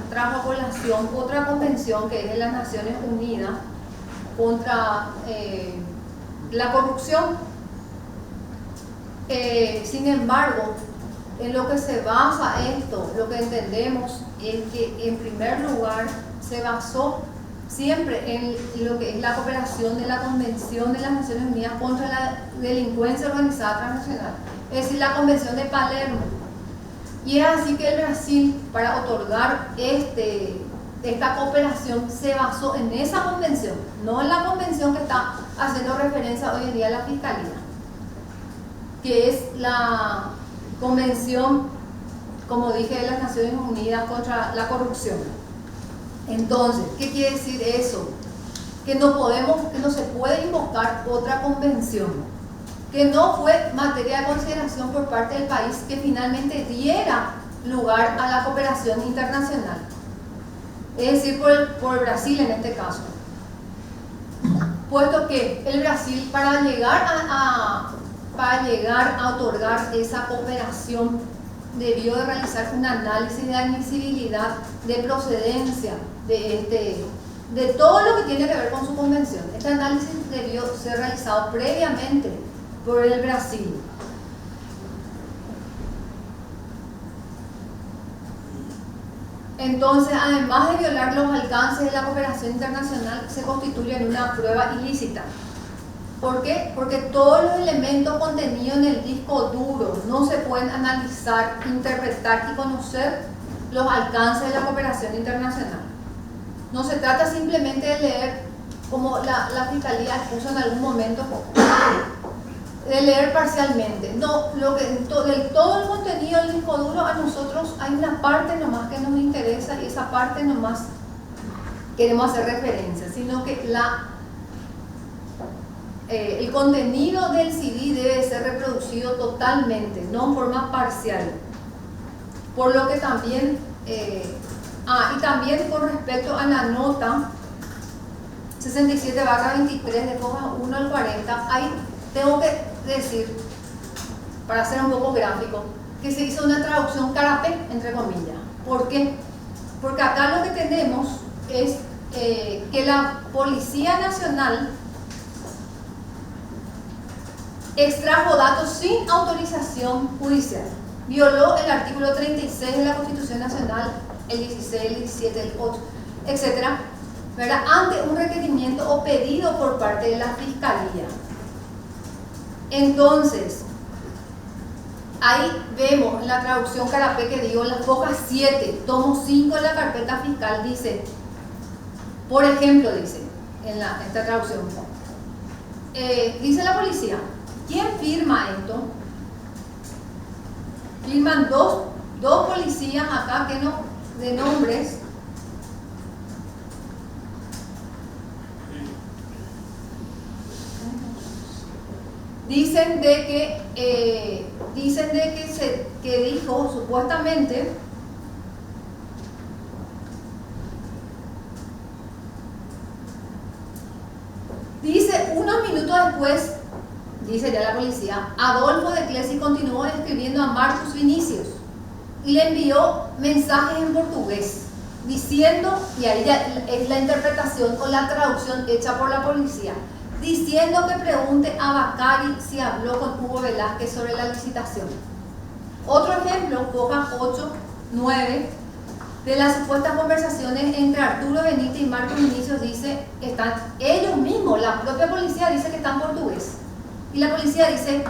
trajo a colación otra convención que es de las Naciones Unidas contra la corrupción. Sin embargo, en lo que se basa esto, lo que entendemos es que en primer lugar se basó siempre en lo que es la cooperación de la Convención de las Naciones Unidas contra la Delincuencia Organizada Transnacional, es decir, la Convención de Palermo. Y es así que el Brasil, para otorgar esta cooperación, se basó en esa convención, no en la convención que está haciendo referencia hoy en día a la Fiscalía, que es la Convención, como dije, de las Naciones Unidas contra la Corrupción. Entonces, ¿qué quiere decir eso? Que no se puede invocar otra convención, que no fue materia de consideración por parte del país que finalmente diera lugar a la cooperación internacional. Es decir, por Brasil en este caso. Puesto que el Brasil, para llegar a otorgar esa cooperación, debió de realizar un análisis de admisibilidad, de procedencia, de todo lo que tiene que ver con su convención. Este análisis debió ser realizado previamente por el Brasil. Entonces, además de violar los alcances de la cooperación internacional, se constituye en una prueba ilícita. ¿Por qué? Porque todos los elementos contenidos en el disco duro no se pueden analizar, interpretar y conocer los alcances de la cooperación internacional. No se trata simplemente de leer, como la Fiscalía expuso en algún momento, de leer parcialmente. No, del todo el contenido del disco duro, a nosotros hay una parte nomás que nos interesa y esa parte nomás queremos hacer referencia, sino que el contenido del CD debe ser reproducido totalmente, no en forma parcial. Por lo que también, y también con respecto a la nota 67/23 de hojas 1 al 40, ahí tengo que decir, para ser un poco gráfico, que se hizo una traducción carapé, entre comillas. ¿Por qué? Porque acá lo que tenemos es que la Policía Nacional extrajo datos sin autorización judicial, violó el artículo 36 de la Constitución Nacional, el 16, el 17, el 8, etc., ¿verdad?, ante un requerimiento o pedido por parte de la Fiscalía. Entonces, ahí vemos en la traducción carapé que digo, en la hoja 7, tomo 5 de la carpeta fiscal, dice, por ejemplo, dice, en esta traducción, dice la policía, ¿quién firma esto? Firman dos policías acá que no, de nombres. Dicen de que dijo supuestamente dice unos minutos después, dice ya la policía, Adolfo de Clesi continuó escribiendo a Marcus Vinicius y le envió mensajes en portugués diciendo, y ahí ya es la interpretación o la traducción hecha por la policía, diciendo que pregunte a Bacari si habló con Hugo Velázquez sobre la licitación. Otro ejemplo, hoja 8, 9, de las supuestas conversaciones entre Arturo Benítez y Marcos Vinicius, dice que están ellos mismos, la propia policía dice que está en portugués. Y la policía dice,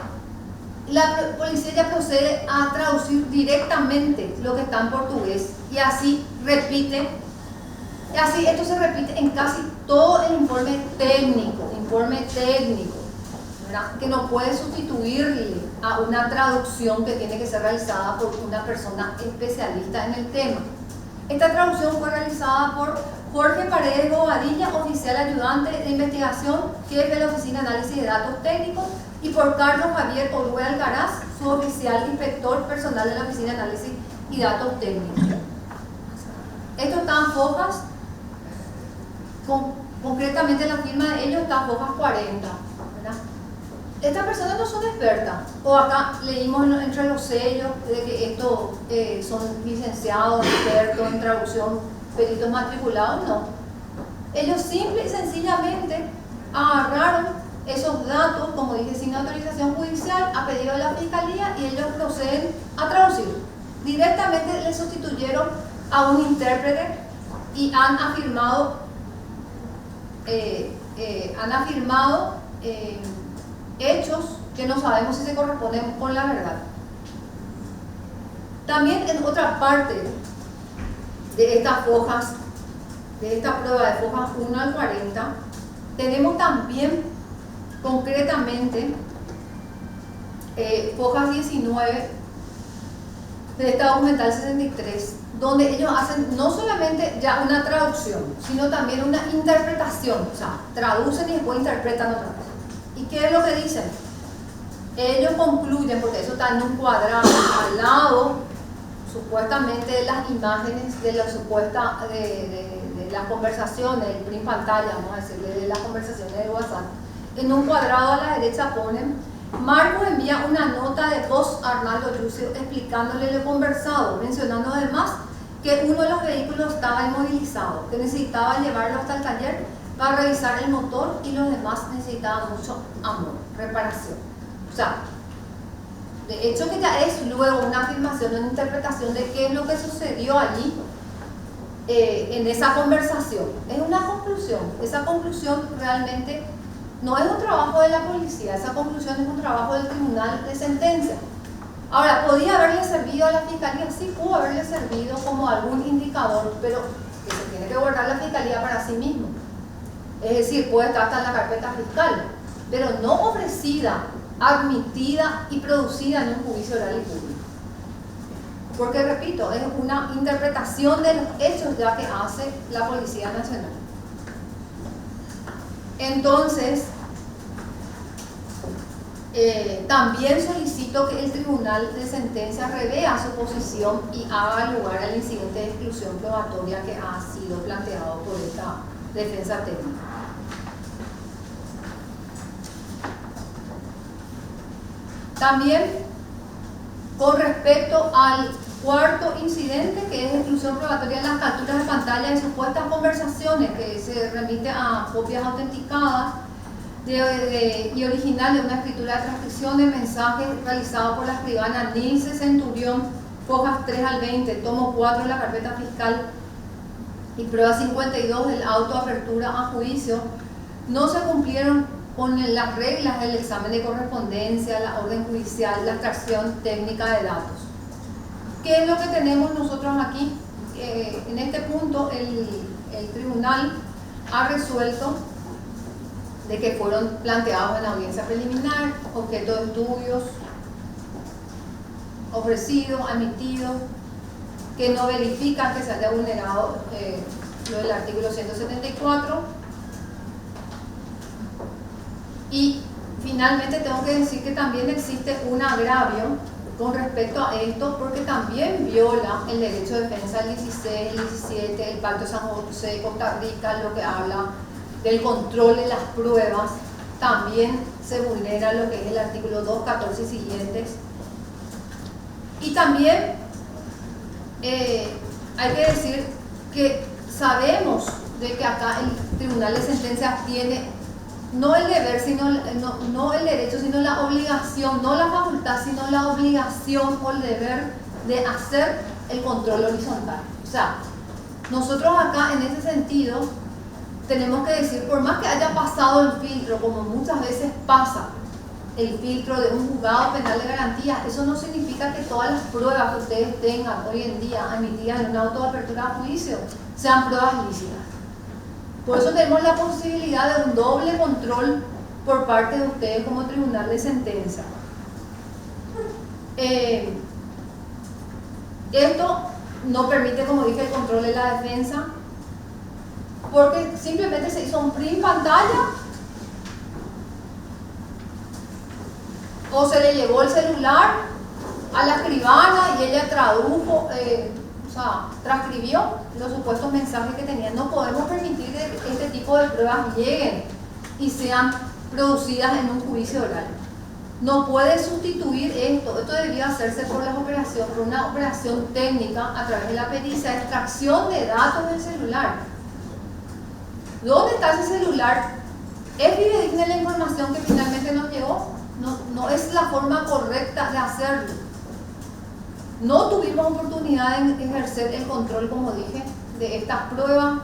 la policía ya procede a traducir directamente lo que está en portugués. Y así repite, esto se repite en casi todo el informe técnico, ¿verdad?, que no puede sustituirle a una traducción que tiene que ser realizada por una persona especialista en el tema. Esta traducción fue realizada por Jorge Paredes Bobadilla, oficial ayudante de investigación, jefe de la Oficina de Análisis de Datos Técnicos, y por Carlos Javier Orue Alcaraz, suboficial inspector personal de la Oficina de Análisis y Datos Técnicos. Esto está en hojas, concretamente la firma de ellos está en hojas 40. ¿Verdad? Estas personas no son expertas, o acá leímos entre los sellos de que estos son licenciados, expertos en traducción, peritos matriculados, no. Ellos simple y sencillamente agarraron esos datos, como dije, sin autorización judicial, a pedido de la Fiscalía, y ellos proceden a traducir. Directamente le sustituyeron a un intérprete y han afirmado hechos que no sabemos si se corresponden con la verdad. También en otra parte de estas hojas, de esta prueba de hojas 1 al 40, tenemos también concretamente hojas 19 de esta documental 63, donde ellos hacen no solamente ya una traducción, sino también una interpretación, o sea, traducen y después interpretan otra vez. ¿Y qué es lo que dicen? Ellos concluyen, porque eso está en un cuadrado al lado, supuestamente las imágenes de las las conversaciones, el print pantalla, vamos a decirle, de las conversaciones de WhatsApp. En un cuadrado a la derecha ponen: Marco envía una nota de voz a Arnaldo Yucio explicándole lo conversado, mencionando además que uno de los vehículos estaba inmovilizado, que necesitaba llevarlo hasta el taller para revisar el motor y los demás necesitaban mucho amor, reparación. O sea, de hecho que ya es luego una afirmación, una interpretación de qué es lo que sucedió allí en esa conversación. Es una conclusión. Esa conclusión realmente no es un trabajo de la policía, esa conclusión es un trabajo del tribunal de sentencia. Ahora, ¿podía haberle servido a la fiscalía? Sí, pudo haberle servido como algún indicador, pero que se tiene que guardar la fiscalía para sí mismo. Es decir, puede estar hasta en la carpeta fiscal, pero no ofrecida, admitida y producida en un juicio oral y público. Porque, repito, es una interpretación de los hechos ya que hace la Policía Nacional. Entonces, también solicito que el Tribunal de Sentencia revea su posición y haga lugar al incidente de exclusión probatoria que ha sido planteado por esta defensa técnica. También, con respecto al cuarto incidente, que es exclusión probatoria de las capturas de pantalla de supuestas conversaciones, que se remite a copias autenticadas y original de una escritura de transcripción de mensajes realizado por la escribana Nilce Centurión, hojas 3 al 20, tomo 4 de la carpeta fiscal y prueba 52 del auto de apertura a juicio, no se cumplieron con las reglas del examen de correspondencia, la orden judicial, la extracción técnica de datos. ¿Qué es lo que tenemos nosotros aquí? En este punto el tribunal ha resuelto de que fueron planteados en la audiencia preliminar, objeto de estudios, ofrecidos, admitidos, que no verifican que se haya vulnerado lo del artículo 174. Y finalmente tengo que decir que también existe un agravio con respecto a esto, porque también viola el derecho de defensa el 16, el 17, el Pacto de San José, Costa Rica, lo que habla del control de las pruebas. También se vulnera lo que es el artículo 2, 14 y siguientes. Y también hay que decir que sabemos de que acá el Tribunal de Sentencias tiene no el deber, sino no el derecho, sino la obligación, no la facultad, sino la obligación o el deber de hacer el control horizontal. O sea, nosotros acá en ese sentido tenemos que decir, por más que haya pasado el filtro, como muchas veces pasa el filtro de un juzgado penal de garantía, eso no significa que todas las pruebas que ustedes tengan hoy en día admitidas en un auto de apertura a juicio sean pruebas lícitas. Por eso tenemos la posibilidad de un doble control por parte de ustedes como tribunal de sentencia. Esto no permite, como dije, el control de la defensa, porque simplemente se hizo un print pantalla o se le llevó el celular a la escribana y ella tradujo, transcribió los supuestos mensajes que tenían. No podemos permitir que este tipo de pruebas lleguen y sean producidas en un juicio oral. No puede sustituir esto. Esto debió hacerse por una operación técnica a través de la pericia de extracción de datos del celular. ¿Dónde está ese celular? ¿Es fidedigna la información que finalmente nos llegó? No es la forma correcta de hacerlo. No tuvimos oportunidad de ejercer el control, como dije, de estas pruebas,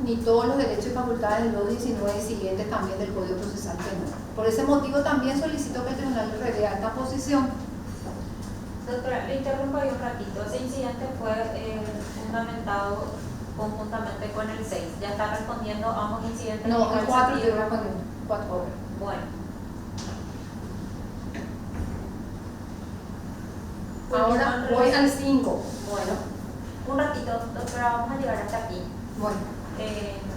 ni todos los derechos y facultades de los 19 siguientes también del Código Procesal Penal. Por ese motivo también solicito que el tribunal revea esta posición. Doctora, le interrumpo ahí un ratito. Ese incidente fue fundamentado conjuntamente con el 6. ¿Ya está respondiendo a ambos incidentes? No, el 4 estoy respondiendo. 4 horas. Bueno. Ahora voy al 5. Bueno, un ratito, doctora, vamos a llegar hasta aquí. Bueno.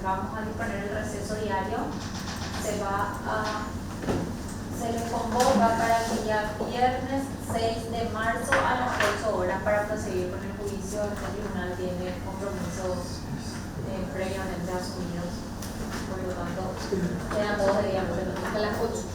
Vamos a disponer el receso diario. Se va a se les convoca para el día viernes 6 de marzo a las 8 horas para proseguir con el juicio. Este tribunal tiene compromisos previamente asumidos, por lo tanto quedan 2 días hasta las 8.